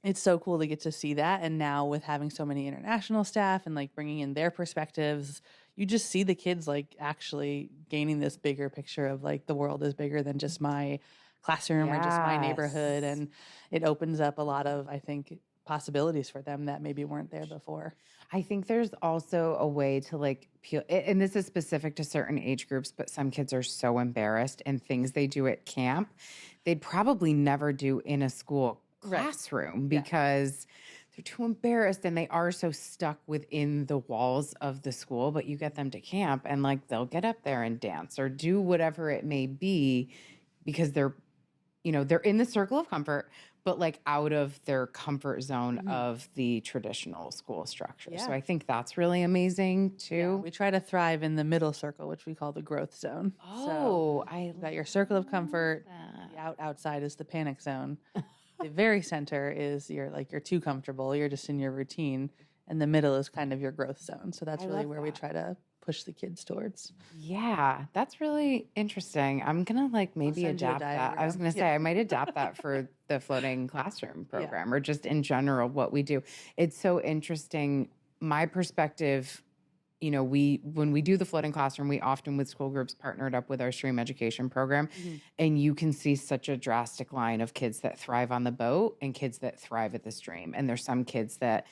[SPEAKER 2] it's so cool to get to see that. And now with having so many international staff and like bringing in their perspectives, you just see the kids like actually gaining this bigger picture of like the world is bigger than just my classroom or just my neighborhood. And it opens up a lot of, I think, possibilities for them that maybe weren't there before.
[SPEAKER 1] I think there's also a way to like peel, and this is specific to certain age groups, but some kids are so embarrassed, and things they do at camp, they'd probably never do in a school classroom because they're too embarrassed and they are so stuck within the walls of the school. But you get them to camp and like they'll get up there and dance or do whatever it may be because they're in the circle of comfort, but like out of their comfort zone of the traditional school structure. So I think that's really amazing too.
[SPEAKER 2] Yeah, we try to thrive in the middle circle, which we call the growth zone.
[SPEAKER 1] Oh,
[SPEAKER 2] you've got your circle of comfort. The outside is the panic zone. The very center is you're too comfortable. You're just in your routine. And the middle is kind of your growth zone. So that's really where we try to push the kids towards.
[SPEAKER 1] Yeah, that's really interesting. I'm going to like maybe adapt that. I was going to say I might adapt that for the floating classroom program or just in general what we do. It's so interesting. My perspective you know, when we do the floating classroom, we often with school groups partnered up with our stream education program, and you can see such a drastic line of kids that thrive on the boat and kids that thrive at the stream. And there's some kids that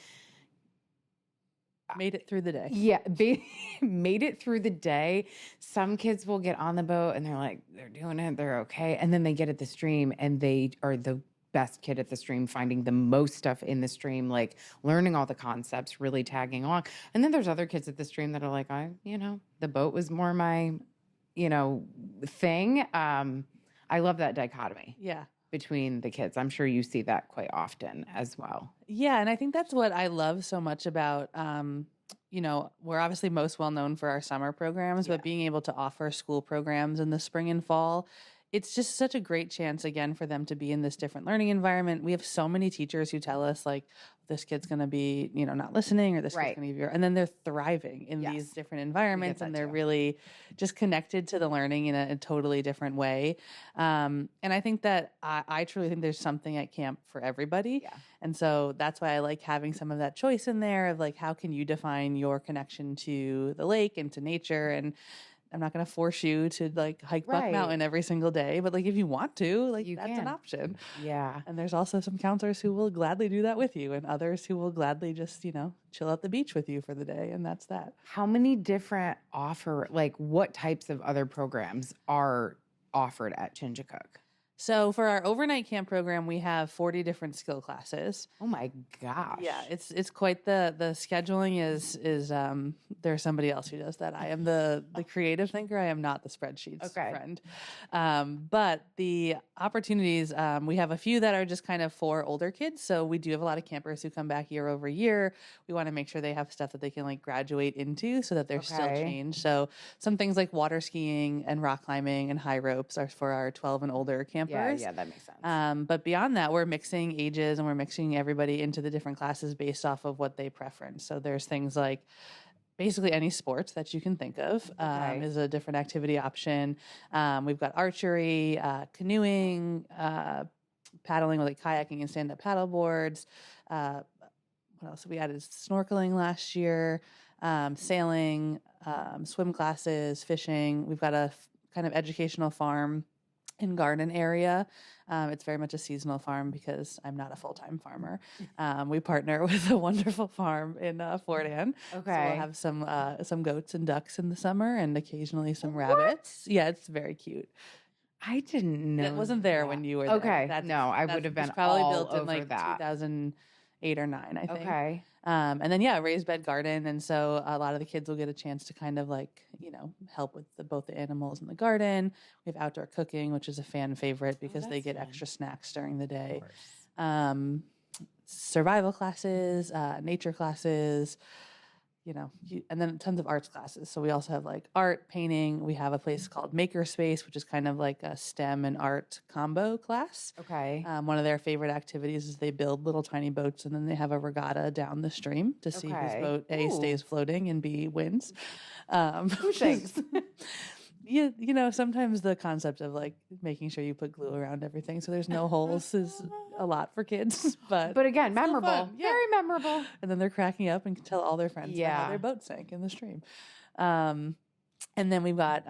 [SPEAKER 2] Made it through the day.
[SPEAKER 1] yeah, they made it through the day. Some kids will get on the boat and they're like, they're doing it, they're okay. And then they get at the stream and they are the best kid at the stream, finding the most stuff in the stream, like learning all the concepts, really tagging along. And then there's other kids at the stream that are like, the boat was more my, thing. I love that dichotomy.
[SPEAKER 2] Yeah.
[SPEAKER 1] Between the kids. I'm sure you see that quite often as well.
[SPEAKER 2] Yeah, and I think that's what I love so much about, we're obviously most well known for our summer programs, but being able to offer school programs in the spring and fall, it's just such a great chance again for them to be in this different learning environment. We have so many teachers who tell us like this kid's going to be, not listening, or this kid's going to be, and then they're thriving in these different environments, and they're really just connected to the learning in a totally different way. And I think that I truly think there's something at camp for everybody. Yeah. And so that's why I like having some of that choice in there of like, how can you define your connection to the lake and to nature? And I'm not going to force you to like hike Buck Mountain every single day, but like if you want to, like that's an option.
[SPEAKER 1] Yeah.
[SPEAKER 2] And there's also some counselors who will gladly do that with you, and others who will gladly just, chill at the beach with you for the day. And that's that.
[SPEAKER 1] How many different what types of other programs are offered at Chingachgook?
[SPEAKER 2] So for our overnight camp program, we have 40 different skill classes.
[SPEAKER 1] Oh my gosh.
[SPEAKER 2] Yeah, it's quite the scheduling is there's somebody else who does that. I am the creative thinker. I am not the spreadsheets friend. But the opportunities, we have a few that are just kind of for older kids. So we do have a lot of campers who come back year over year. We want to make sure they have stuff that they can like graduate into so that they're still changed. So some things like water skiing and rock climbing and high ropes are for our 12 and older campers.
[SPEAKER 1] Yeah, that makes sense.
[SPEAKER 2] But beyond that, we're mixing ages and we're mixing everybody into the different classes based off of what they preference. So there's things like basically any sports that you can think of is a different activity option. We've got archery, canoeing, paddling with like kayaking and stand-up paddle boards. What else? We added snorkeling last year, sailing, swim classes, fishing. We've got a kind of educational farm and garden area. It's very much a seasonal farm because I'm not a full-time farmer. We partner with a wonderful farm in Fort Anne. Okay. So we'll have some goats and ducks in the summer and occasionally some rabbits. Yeah, it's very cute.
[SPEAKER 1] I didn't know.
[SPEAKER 2] It wasn't there when you were there.
[SPEAKER 1] Okay. I would have been
[SPEAKER 2] probably
[SPEAKER 1] all
[SPEAKER 2] built in
[SPEAKER 1] over
[SPEAKER 2] like
[SPEAKER 1] that.
[SPEAKER 2] 2008 or 9, I think.
[SPEAKER 1] Okay.
[SPEAKER 2] And then raised bed garden, and so a lot of the kids will get a chance to kind of like help with both the animals in the garden. We have outdoor cooking, which is a fan favorite because they get extra snacks during the day. Survival classes, nature classes. And then tons of arts classes. So we also have like art, painting. We have a place called Makerspace, which is kind of like a STEM and art combo class.
[SPEAKER 1] Okay.
[SPEAKER 2] One of their favorite activities is they build little tiny boats and then they have a regatta down the stream to see whose boat A stays floating and B wins.
[SPEAKER 1] Thanks.
[SPEAKER 2] Sometimes the concept of like making sure you put glue around everything so there's no holes is a lot for kids. But
[SPEAKER 1] again, memorable. Very memorable.
[SPEAKER 2] And then they're cracking up and can tell all their friends how their boat sank in the stream. And then we've got,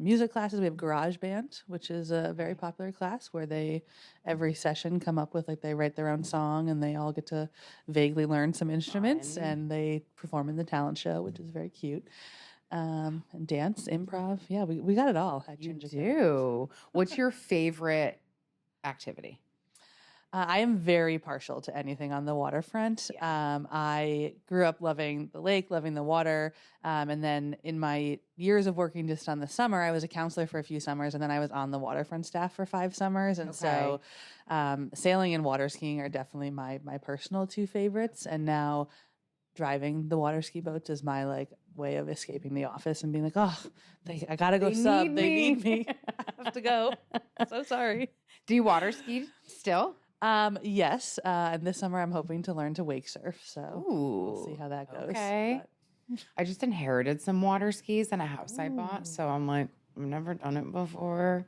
[SPEAKER 2] music classes. We have garage band, which is a very popular class where they, every session come up with they write their own song and they all get to vaguely learn some instruments and they perform in the talent show, which is very cute. And dance, improv. Yeah, we got it all.
[SPEAKER 1] You do. What's your favorite activity?
[SPEAKER 2] I am very partial to anything on the waterfront. Yeah. I grew up loving the lake, loving the water. And then in my years of working just on the summer, I was a counselor for a few summers, and then I was on the waterfront staff for 5 summers. And so sailing and water skiing are definitely my personal 2 favorites. And now driving the water ski boats is my way of escaping the office and being like, I gotta go sub. They need me. I have to go. So sorry.
[SPEAKER 1] Do you water ski still?
[SPEAKER 2] Yes. And this summer I'm hoping to learn to wake surf. So we'll see how that goes.
[SPEAKER 1] Okay. I just inherited some water skis in a house I bought. So I'm like, I've never done it before.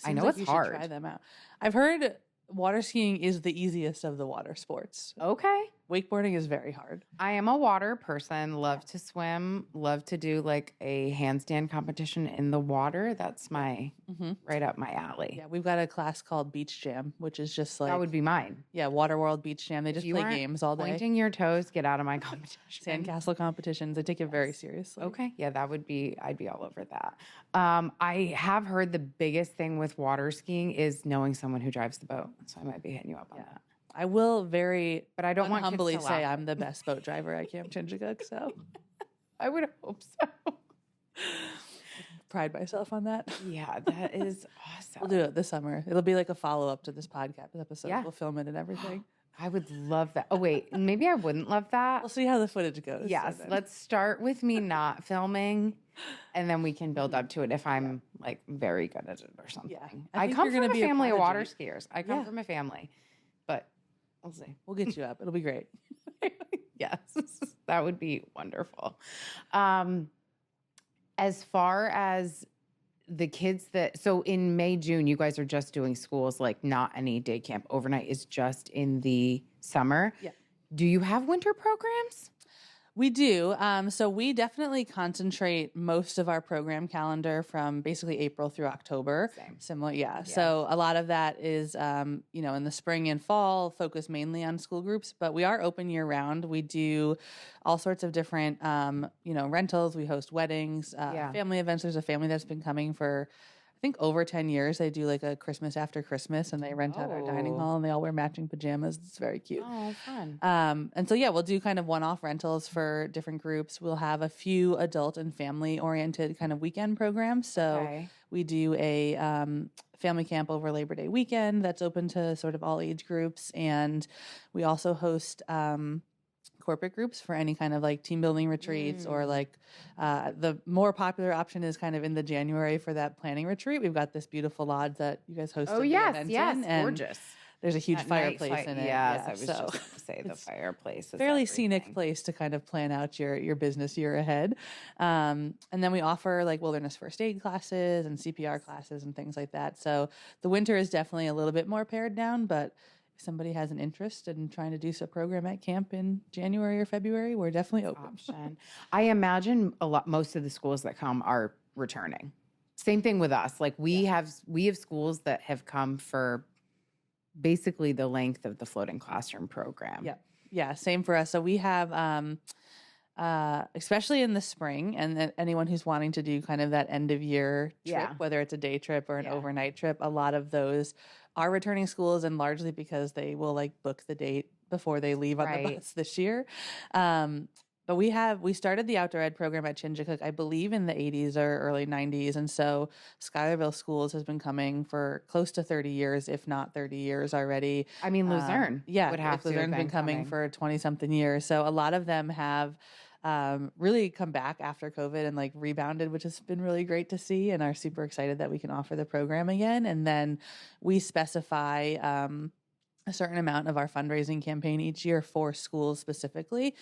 [SPEAKER 1] I know it's hard.
[SPEAKER 2] Try them out. I've heard water skiing is the easiest of the water sports.
[SPEAKER 1] Okay.
[SPEAKER 2] wakeboarding is very hard.
[SPEAKER 1] I am a water person, love to swim, love to do like a handstand competition in the water. That's my right up my alley.
[SPEAKER 2] Yeah, we've got a class called Beach Jam, which is just like
[SPEAKER 1] That would be mine.
[SPEAKER 2] yeah, Water World Beach Jam. They just
[SPEAKER 1] you
[SPEAKER 2] play
[SPEAKER 1] aren't
[SPEAKER 2] games all day.
[SPEAKER 1] Pointing your toes, get out of my competition.
[SPEAKER 2] Sandcastle competitions. They take it very seriously.
[SPEAKER 1] Okay. Yeah, I'd be all over that. I have heard the biggest thing with water skiing is knowing someone who drives the boat. So I might be hitting you up on that.
[SPEAKER 2] I will
[SPEAKER 1] but I don't want kids
[SPEAKER 2] humbly
[SPEAKER 1] to
[SPEAKER 2] say
[SPEAKER 1] laugh.
[SPEAKER 2] I'm the best boat driver at Camp Chingachgook, so
[SPEAKER 1] I would hope so.
[SPEAKER 2] pride myself on that.
[SPEAKER 1] Yeah, that is awesome.
[SPEAKER 2] We'll do it this summer. It'll be like a follow-up to this podcast episode.
[SPEAKER 1] Yeah.
[SPEAKER 2] We'll film it and everything.
[SPEAKER 1] I would love that. Oh, wait, maybe I wouldn't love that.
[SPEAKER 2] We'll see how the footage goes.
[SPEAKER 1] Yes, let's start with me not filming, and then we can build up to it if I'm like very good at it or something.
[SPEAKER 2] Yeah.
[SPEAKER 1] I come from a family of water skiers. I come from a family, but we'll see.
[SPEAKER 2] We'll get you up. It'll be great.
[SPEAKER 1] Yes, that would be wonderful. As far as the kids so in May, June, you guys are just doing schools, like not any day camp. Overnight is just in the summer.
[SPEAKER 2] Yeah.
[SPEAKER 1] Do you have winter programs?
[SPEAKER 2] We do. So we definitely concentrate most of our program calendar from basically April through October.
[SPEAKER 1] Same.
[SPEAKER 2] Similar, yeah. So a lot of that is, in the spring and fall, focused mainly on school groups, but we are open year round. We do all sorts of different, rentals. We host weddings, family events. There's a family that's been coming for, I think, over 10 years. They do like a Christmas after Christmas, and they rent out our dining hall, and they all wear matching pajamas. It's very cute.
[SPEAKER 1] Oh, fun.
[SPEAKER 2] And so, we'll do kind of one-off rentals for different groups. We'll have a few adult and family-oriented kind of weekend programs. So we do a family camp over Labor Day weekend that's open to sort of all age groups. And we also host corporate groups for any kind of like team building retreats or like the more popular option is kind of in the January for that planning retreat. We've got this beautiful lodge that you guys hosted.
[SPEAKER 1] Oh, yes, gorgeous.
[SPEAKER 2] There's a huge fireplace in it.
[SPEAKER 1] Yes, I was just going to say the fireplace. Is
[SPEAKER 2] fairly
[SPEAKER 1] everything.
[SPEAKER 2] Scenic place to kind of plan out your business year ahead. And then we offer like wilderness first aid classes and CPR classes and things like that. So the winter is definitely a little bit more pared down, but if somebody has an interest in trying to do a program at camp in January or February, we're definitely open.
[SPEAKER 1] I imagine most of the schools that come are returning. Same thing with us. Like we have schools that have come for basically the length of the floating classroom program.
[SPEAKER 2] Yeah, same for us. So we have, especially in the spring, and anyone who's wanting to do kind of that end of year trip, whether it's a day trip or an overnight trip, a lot of those are returning schools, and largely because they will like book the date before they leave on the bus this year. But we started the outdoor ed program at Chingachgook, I believe, in the 80s or early 90s. And so Schuylerville Schools has been coming for close to 30 years, if not 30 years already.
[SPEAKER 1] I mean, Luzerne.
[SPEAKER 2] Luzerne's been coming for 20-something years. So a lot of them have really come back after COVID and like rebounded, which has been really great to see, and are super excited that we can offer the program again. And then we specify a certain amount of our fundraising campaign each year for schools specifically.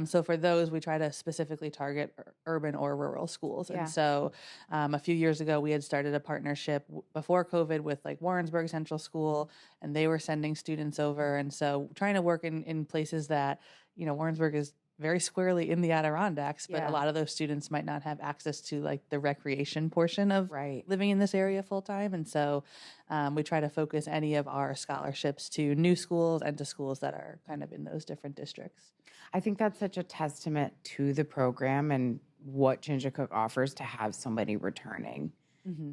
[SPEAKER 2] So for those, we try to specifically target urban or rural schools. And so a few years ago, we had started a partnership before COVID with like Warrensburg Central School, and they were sending students over. And so trying to work in places that, Warrensburg is very squarely in the Adirondacks, but a lot of those students might not have access to like the recreation portion of living in this area full time. And so we try to focus any of our scholarships to new schools and to schools that are kind of in those different districts.
[SPEAKER 1] I think that's such a testament to the program and what Chingachgook offers to have so many returning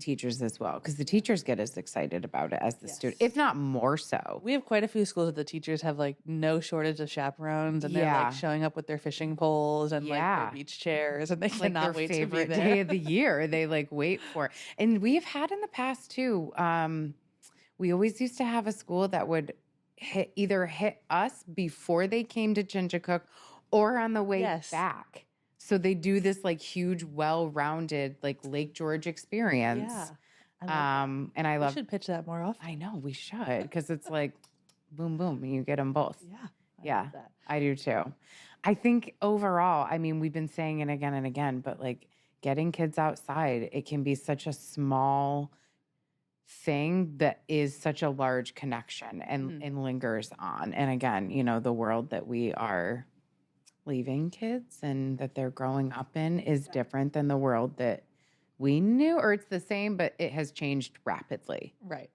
[SPEAKER 1] teachers as well, because the teachers get as excited about it as the student, if not more so.
[SPEAKER 2] We have quite a few schools that the teachers have like no shortage of chaperones, and they're like showing up with their fishing poles and like their beach chairs, and they cannot wait to be there.
[SPEAKER 1] Day of the year, they like wait for. And we have had in the past too. We always used to have a school that would either hit us before they came to Chingachgook or on the way back. So they do this like huge, well-rounded like Lake George experience.
[SPEAKER 2] Yeah.
[SPEAKER 1] And I love.
[SPEAKER 2] We should pitch that more often.
[SPEAKER 1] I know we should, because it's like boom, boom, and you get them both.
[SPEAKER 2] Yeah.
[SPEAKER 1] I do too. I think overall, I mean, we've been saying it again and again, but like getting kids outside, it can be such a small thing that is such a large connection and lingers on. And again, you know, the world that we are leaving kids and that they're growing up in is different than the world that we knew, or it's the same, but it has changed rapidly.
[SPEAKER 2] Right.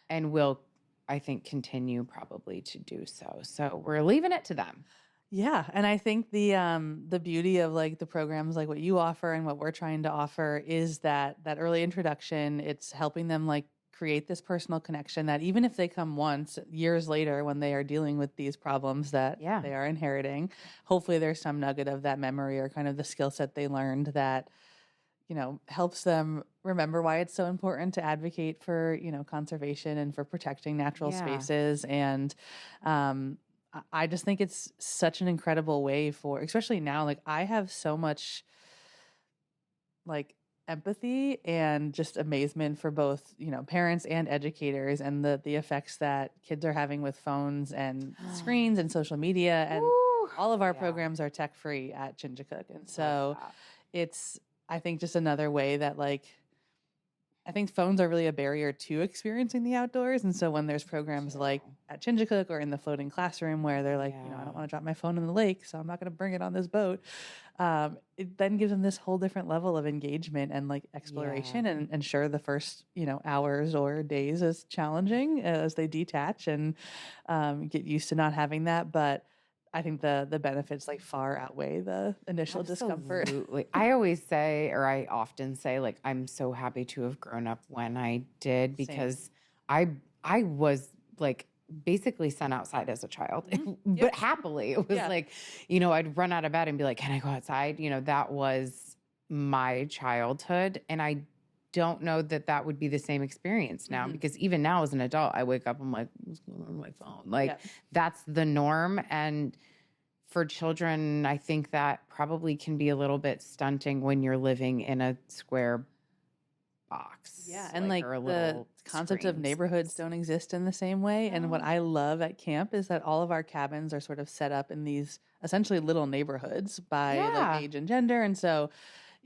[SPEAKER 1] And will, I think, continue probably to do so. So we're leaving it to them.
[SPEAKER 2] Yeah, and I think the beauty of like the programs like what you offer and what we're trying to offer is that early introduction. It's helping them like create this personal connection that even if they come once, years later when they are dealing with these problems that they are inheriting, hopefully there's some nugget of that memory or kind of the skill set they learned that, you know, helps them remember why it's so important to advocate for, you know, conservation and for protecting natural spaces. And I just think it's such an incredible way for, especially now, like I have so much like empathy and just amazement for both, you know, parents and educators and the effects that kids are having with phones and screens and social media. And all of our programs are tech free at Chingachgook. And so it's, I think, just another way that like, I think phones are really a barrier to experiencing the outdoors. And so when there's programs like at Chingachgook or in the floating classroom where they're like, you know, I don't want to drop my phone in the lake, so I'm not going to bring it on this boat. It then gives them this whole different level of engagement and like exploration. And sure, the first, you know, hours or days is challenging as they detach and get used to not having that. But I think the benefits like far outweigh the initial discomfort.
[SPEAKER 1] I always say, or I often say, like, I'm so happy to have grown up when I did because I was like basically sent outside as a child, but happily. It was like, you know, I'd run out of bed and be like, can I go outside? You know, that was my childhood. And I don't know that would be the same experience now because even now as an adult, I wake up, I'm like, what's going on with my phone? Like that's the norm. And for children, I think that probably can be a little bit stunting when you're living in a square box.
[SPEAKER 2] Yeah. And like the concept of neighborhoods don't exist in the same way. And what I love at camp is that all of our cabins are sort of set up in these essentially little neighborhoods by like age and gender. And so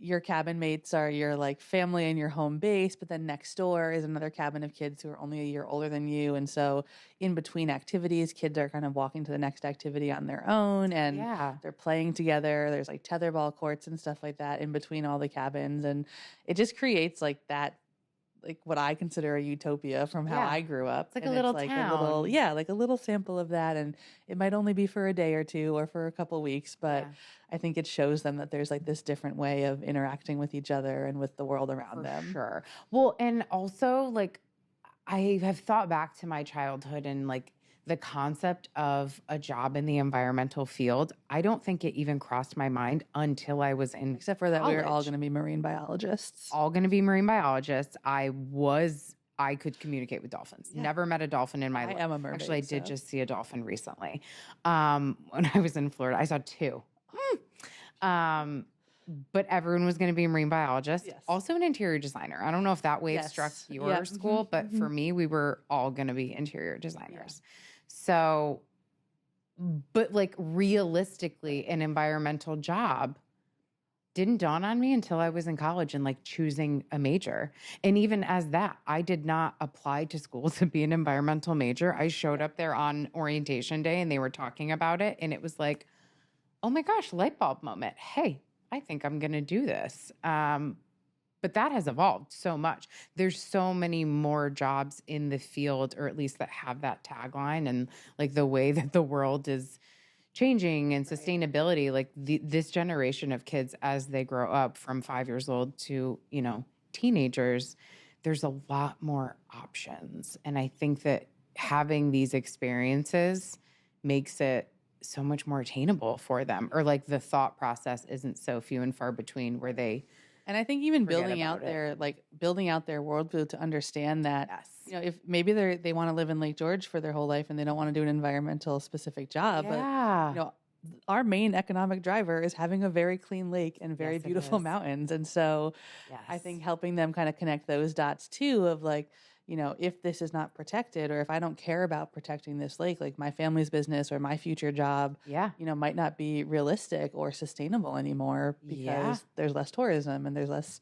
[SPEAKER 2] your cabin mates are your like family and your home base, but then next door is another cabin of kids who are only a year older than you. And so in between activities, kids are kind of walking to the next activity on their own and they're playing together. There's like tetherball courts and stuff like that in between all the cabins. And it just creates like that, like what I consider a utopia from how I grew up.
[SPEAKER 1] It's like a little town.
[SPEAKER 2] Like a little sample of that. And it might only be for a day or two or for a couple weeks, but I think it shows them that there's like this different way of interacting with each other and with the world around them.
[SPEAKER 1] Sure. Well, and also like I have thought back to my childhood and like the concept of a job in the environmental field. I don't think it even crossed my mind until I was in
[SPEAKER 2] Except for that we were all going to be marine biologists.
[SPEAKER 1] All going to be marine biologists. I could communicate with dolphins. Never met a dolphin in my life.
[SPEAKER 2] I am a mermaid.
[SPEAKER 1] Actually, I did just see a dolphin recently. When I was in Florida, I saw two. But everyone was going to be a marine biologist. Also an interior designer. I don't know if that wave struck your school, but for me, we were all going to be interior designers. So, but like realistically, an environmental job didn't dawn on me until I was in college and like choosing a major. And even as that, I did not apply to school to be an environmental major. I showed up there on orientation day and they were talking about it. And it was like, oh my gosh, light bulb moment. Hey, I think I'm going to do this. But that has evolved so much. There's so many more jobs in the field, or at least that have that tagline, and like the way that the world is changing and sustainability, like this generation of kids as they grow up from 5 years old to, you know, teenagers, there's a lot more options. And I think that having these experiences makes it so much more attainable for them, or like the thought process isn't so few and far between where they.
[SPEAKER 2] And I think even building out their worldview to understand that, you know, if maybe they want to live in Lake George for their whole life and they don't want to do an environmental specific job, but you know, our main economic driver is having a very clean lake and very beautiful mountains. And so I think helping them kind of connect those dots too of like, you know, if this is not protected or if I don't care about protecting this lake, like my family's business or my future job, you know, might not be realistic or sustainable anymore because there's less tourism and there's less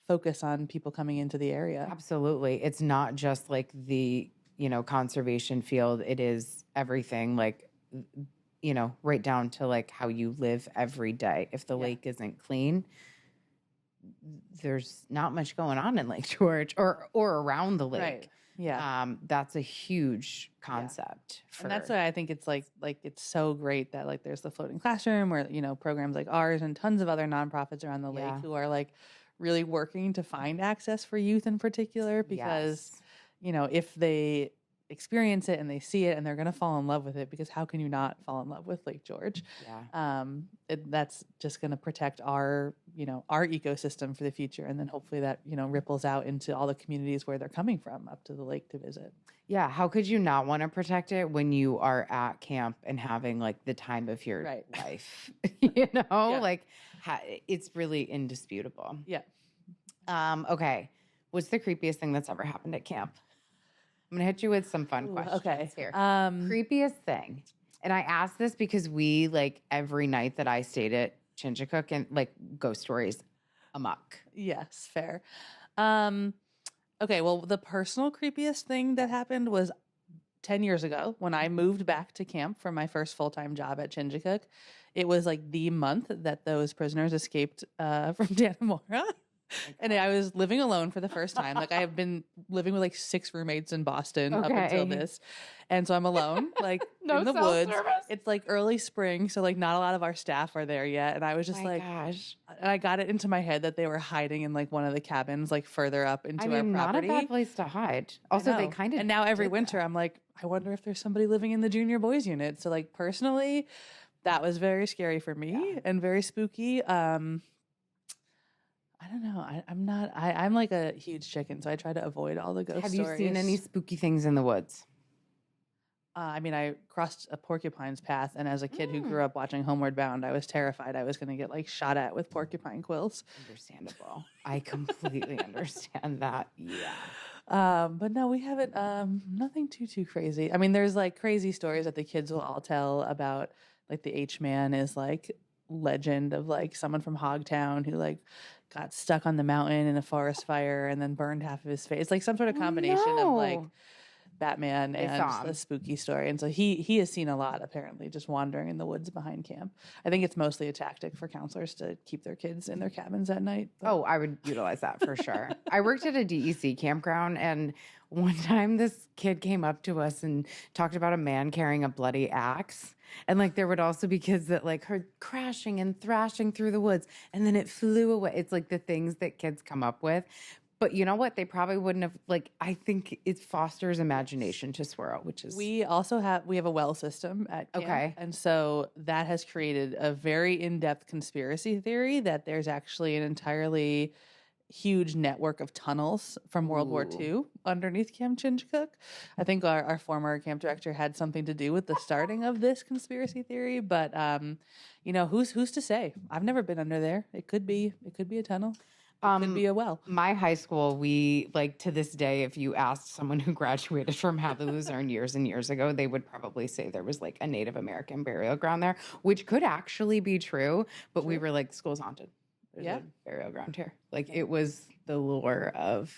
[SPEAKER 2] focus on people coming into the area.
[SPEAKER 1] Absolutely. It's not just like the, conservation field. It is everything, like, right down to like how you live every day. If the lake isn't clean, there's not much going on in Lake George or around the lake.
[SPEAKER 2] Right. Yeah.
[SPEAKER 1] That's a huge concept.
[SPEAKER 2] And that's why I think it's like it's so great that like there's the floating classroom where, programs like ours and tons of other nonprofits around the lake who are like really working to find access for youth in particular, because, if they experience it and they see it and they're going to fall in love with it, because how can you not fall in love with Lake George? That's just going to protect our ecosystem for the future. And then hopefully that, ripples out into all the communities where they're coming from up to the lake to visit.
[SPEAKER 1] Yeah. How could you not want to protect it when you are at camp and having like the time of your life, like it's really indisputable.
[SPEAKER 2] Yeah.
[SPEAKER 1] Okay. What's the creepiest thing that's ever happened at camp? I'm going to hit you with some fun questions here. Creepiest thing. And I asked this because we, like, every night that I stayed at Chingachgook and, like, ghost stories amok.
[SPEAKER 2] Yes, fair. Okay, well, the personal creepiest thing that happened was 10 years ago when I moved back to camp for my first full-time job at Chingachgook. It was, like, the month that those prisoners escaped from Dannemora. And I was living alone for the first time. Like I have been living with like 6 roommates in Boston up until this. And so I'm alone, like in the woods. It's like early spring. So like not a lot of our staff are there yet. And I was just and I got it into my head that they were hiding in like one of the cabins, like further up into our property.
[SPEAKER 1] Not a bad place to hide. Also, they kind of,
[SPEAKER 2] and now every winter I'm like, I wonder if there's somebody living in the junior boys unit. So like personally, that was very scary for me and very spooky. I don't know. I'm like a huge chicken, so I try to avoid all the ghost stories.
[SPEAKER 1] Have you seen any spooky things in the woods?
[SPEAKER 2] I mean, I crossed a porcupine's path, and as a kid who grew up watching Homeward Bound, I was terrified I was going to get like shot at with porcupine quills.
[SPEAKER 1] Understandable. I completely understand that. Yeah.
[SPEAKER 2] But no, we haven't, nothing too crazy. I mean, there's like crazy stories that the kids will all tell about, like the H-Man is like legend of like someone from Hogtown who like got stuck on the mountain in a forest fire and then burned half of his face. It's like some sort of combination of like Batman and a spooky story. And so he has seen a lot, apparently, just wandering in the woods behind camp. I think it's mostly a tactic for counselors to keep their kids in their cabins at night. But.
[SPEAKER 1] Oh, I would utilize that for sure. I worked at a DEC campground, and one time this kid came up to us and talked about a man carrying a bloody axe. And like there would also be kids that like heard crashing and thrashing through the woods, and then it flew away. It's like the things that kids come up with. But you know what? They probably wouldn't have, like, I think it fosters imagination to swirl, which is.
[SPEAKER 2] We also have a well system at camp.
[SPEAKER 1] Okay.
[SPEAKER 2] And so that has created a very in-depth conspiracy theory that there's actually an entirely huge network of tunnels from World War II underneath Camp Chingachgook. I think our former camp director had something to do with the starting of this conspiracy theory, but who's to say? I've never been under there. It could be a tunnel. It could be a well.
[SPEAKER 1] My high school, we like to this day, if you asked someone who graduated from Hadley Luzerne years and years ago, they would probably say there was like a Native American burial ground there, which could actually be true. But we were like, school's haunted. There's a burial ground here. Like it was the lure of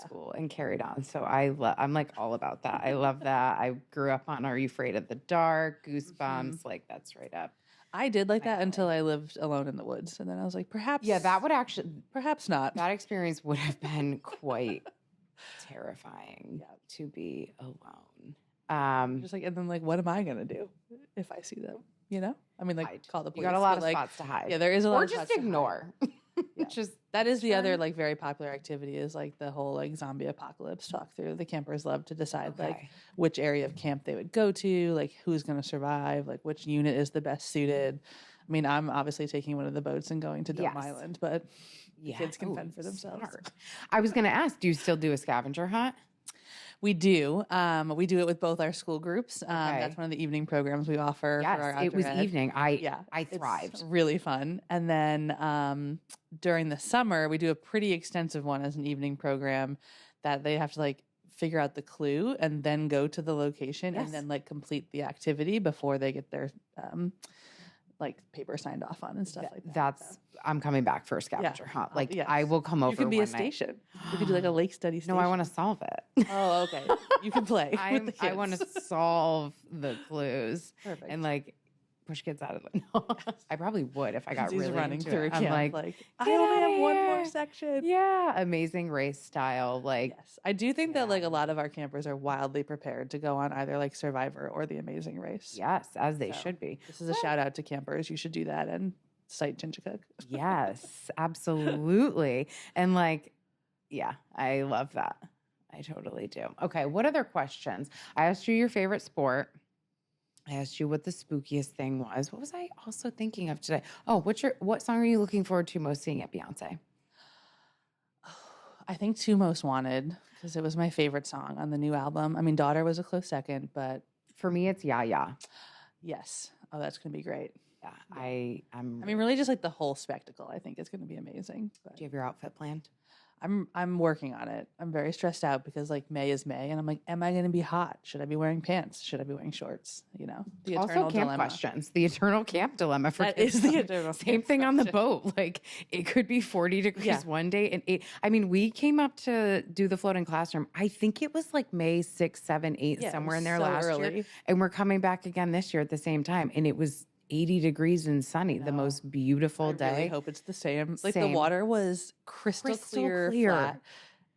[SPEAKER 1] school and carried on. So I'm like all about that. I love that. I grew up on Are You Afraid of the Dark? Goosebumps.
[SPEAKER 2] Mm-hmm.
[SPEAKER 1] Like that's right up.
[SPEAKER 2] I did like that until I lived alone in the woods. And then I was like, perhaps.
[SPEAKER 1] Yeah, that would actually.
[SPEAKER 2] Perhaps not.
[SPEAKER 1] That experience would have been quite terrifying to be alone.
[SPEAKER 2] Just like, and then like, what am I going to do if I see them? You know? I mean, like, call the police.
[SPEAKER 1] You got a lot of spots to hide.
[SPEAKER 2] Yeah, there is a lot
[SPEAKER 1] or
[SPEAKER 2] of spots
[SPEAKER 1] just ignore.
[SPEAKER 2] That is the other like very popular activity is like the whole like zombie apocalypse talk through. The campers love to decide like which area of camp they would go to, like who's going to survive, like which unit is the best suited. I mean, I'm obviously taking one of the boats and going to Dome Island, but kids can fend for themselves.
[SPEAKER 1] Smart. I was going to ask, do you still do a scavenger hunt?
[SPEAKER 2] We do. We do it with both our school groups. That's one of the evening programs we offer for our outdoor
[SPEAKER 1] it was
[SPEAKER 2] ed.
[SPEAKER 1] evening. I thrived.
[SPEAKER 2] It's really fun. And then during the summer, we do a pretty extensive one as an evening program that they have to like figure out the clue and then go to the location and then like complete the activity before they get their like paper signed off on and stuff like that.
[SPEAKER 1] That's I'm coming back for a scavenger hunt. Like
[SPEAKER 2] yes.
[SPEAKER 1] I will come over.
[SPEAKER 2] You could be
[SPEAKER 1] one
[SPEAKER 2] a station. You could do like a lake study station.
[SPEAKER 1] No, I want to solve it.
[SPEAKER 2] Oh, okay. You can play. with the
[SPEAKER 1] I
[SPEAKER 2] kids.
[SPEAKER 1] want to solve the clues
[SPEAKER 2] Perfect.
[SPEAKER 1] and like push kids out of the. No, I probably would if I got
[SPEAKER 2] He's
[SPEAKER 1] really
[SPEAKER 2] running
[SPEAKER 1] into
[SPEAKER 2] through
[SPEAKER 1] it.
[SPEAKER 2] camp.
[SPEAKER 1] I'm like,
[SPEAKER 2] I
[SPEAKER 1] "Get
[SPEAKER 2] only
[SPEAKER 1] outta
[SPEAKER 2] have one more
[SPEAKER 1] here."
[SPEAKER 2] section.
[SPEAKER 1] Yeah, amazing race style. Like
[SPEAKER 2] Yes, I do think that like
[SPEAKER 1] Yeah.
[SPEAKER 2] a lot of our campers are wildly prepared to go on either like Survivor or The Amazing Race.
[SPEAKER 1] yes, as they
[SPEAKER 2] So,
[SPEAKER 1] should be.
[SPEAKER 2] This is a shout out to campers. You should do that and cite Chingachgook.
[SPEAKER 1] Yes, absolutely. And like, yeah, I love that. I totally do. Okay, what other questions? I asked you your favorite sport. I asked you what the spookiest thing was. What was I also thinking of today? Oh, what song are you looking forward to most seeing at Beyonce?
[SPEAKER 2] I think Two Most Wanted because it was my favorite song on the new album. I mean, Daughter was a close second, but
[SPEAKER 1] For me, it's Yeah Yeah.
[SPEAKER 2] yes. Oh, that's going to be great.
[SPEAKER 1] Yeah,
[SPEAKER 2] I mean, really just like the whole spectacle, I think is going to be amazing. But
[SPEAKER 1] do you have your outfit planned?
[SPEAKER 2] I'm working on it. I'm very stressed out because like May is May and I'm like, am I going to be hot? Should I be wearing pants? Should I be wearing shorts? You know, the eternal
[SPEAKER 1] Also, camp
[SPEAKER 2] dilemma.
[SPEAKER 1] questions. The eternal camp dilemma for
[SPEAKER 2] That
[SPEAKER 1] kids.
[SPEAKER 2] is the eternal
[SPEAKER 1] Same
[SPEAKER 2] camp
[SPEAKER 1] thing on the
[SPEAKER 2] question.
[SPEAKER 1] boat. Like it could be 40 degrees
[SPEAKER 2] Yeah.
[SPEAKER 1] one day and 8. I mean, we came up to do the floating classroom. I think it was like May 6, 7, 8,
[SPEAKER 2] Yeah, it
[SPEAKER 1] somewhere
[SPEAKER 2] was
[SPEAKER 1] in there
[SPEAKER 2] so
[SPEAKER 1] last year.
[SPEAKER 2] early.
[SPEAKER 1] And we're coming back again this year at the same time. And it was 80 degrees and sunny, the
[SPEAKER 2] know.
[SPEAKER 1] most beautiful
[SPEAKER 2] I
[SPEAKER 1] day.
[SPEAKER 2] really hope it's the same. Like
[SPEAKER 1] Same.
[SPEAKER 2] the water was crystal clear, flat.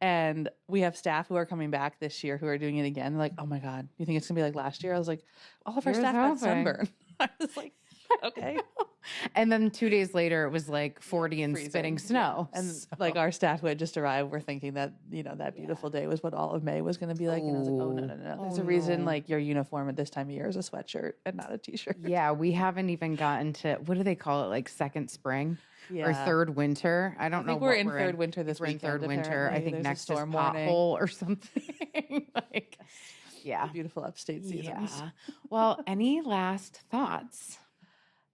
[SPEAKER 2] And we have staff who are coming back this year who are doing it again. They're like, oh my God, you think it's gonna be like last year? I was like, all of our
[SPEAKER 1] Here's
[SPEAKER 2] staff got
[SPEAKER 1] hoping.
[SPEAKER 2] sunburn. I was like, okay.
[SPEAKER 1] And then 2 days later, it was like 40 and
[SPEAKER 2] Freezing.
[SPEAKER 1] spitting snow.
[SPEAKER 2] And
[SPEAKER 1] So-
[SPEAKER 2] like our staff who had just arrived were thinking that, you know, that beautiful day was what all of May was going to be like. And I was like, oh, no. There's a reason like your uniform at this time of year is a sweatshirt and not a t-shirt.
[SPEAKER 1] yeah, we haven't even gotten to, what do they call it? Like second spring or third winter? I don't know.
[SPEAKER 2] I think we're
[SPEAKER 1] what
[SPEAKER 2] in third winter this
[SPEAKER 1] We're in
[SPEAKER 2] weekend.
[SPEAKER 1] third winter. I
[SPEAKER 2] apparently.
[SPEAKER 1] think
[SPEAKER 2] There's a
[SPEAKER 1] next is
[SPEAKER 2] storm warning.
[SPEAKER 1] pothole or something. Like, yeah.
[SPEAKER 2] The beautiful upstate seasons.
[SPEAKER 1] Yeah. Well, any last thoughts?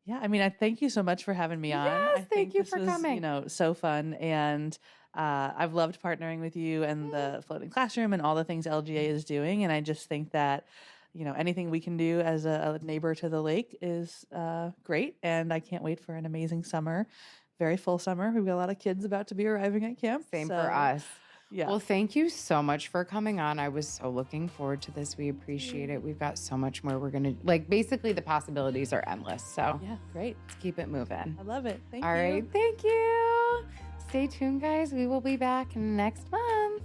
[SPEAKER 2] Yeah, I mean, I thank you so much for having me on.
[SPEAKER 1] Yes,
[SPEAKER 2] I
[SPEAKER 1] thank
[SPEAKER 2] think
[SPEAKER 1] you
[SPEAKER 2] this
[SPEAKER 1] for
[SPEAKER 2] was,
[SPEAKER 1] coming.
[SPEAKER 2] You know, so fun, and I've loved partnering with you and the floating classroom and all the things LGA is doing. And I just think that, you know, anything we can do as a neighbor to the lake is great. And I can't wait for an amazing summer, very full summer. We've got a lot of kids about to be arriving at camp.
[SPEAKER 1] Same
[SPEAKER 2] so,
[SPEAKER 1] for us.
[SPEAKER 2] Yeah.
[SPEAKER 1] Well, thank you so much for coming on. I was so looking forward to this. We appreciate it. We've got so much more we're going to, like, basically the possibilities are endless. So
[SPEAKER 2] yeah, great.
[SPEAKER 1] let's keep it moving.
[SPEAKER 2] I love it. Thank
[SPEAKER 1] All
[SPEAKER 2] you.
[SPEAKER 1] right. Thank you. Stay tuned, guys. We will be back next month.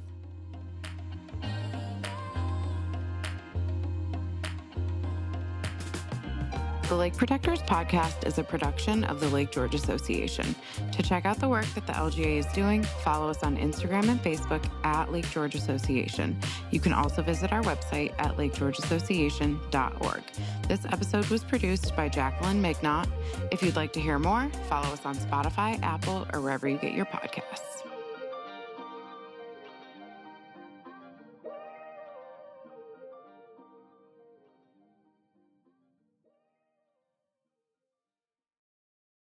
[SPEAKER 1] The Lake Protectors podcast is a production of the Lake George Association. To check out the work that the LGA is doing, follow us on Instagram and Facebook at Lake George Association. You can also visit our website at lakegeorgeassociation.org. This episode was produced by Jacqueline Mignot. If you'd like to hear more, follow us on Spotify, Apple, or wherever you get your podcasts.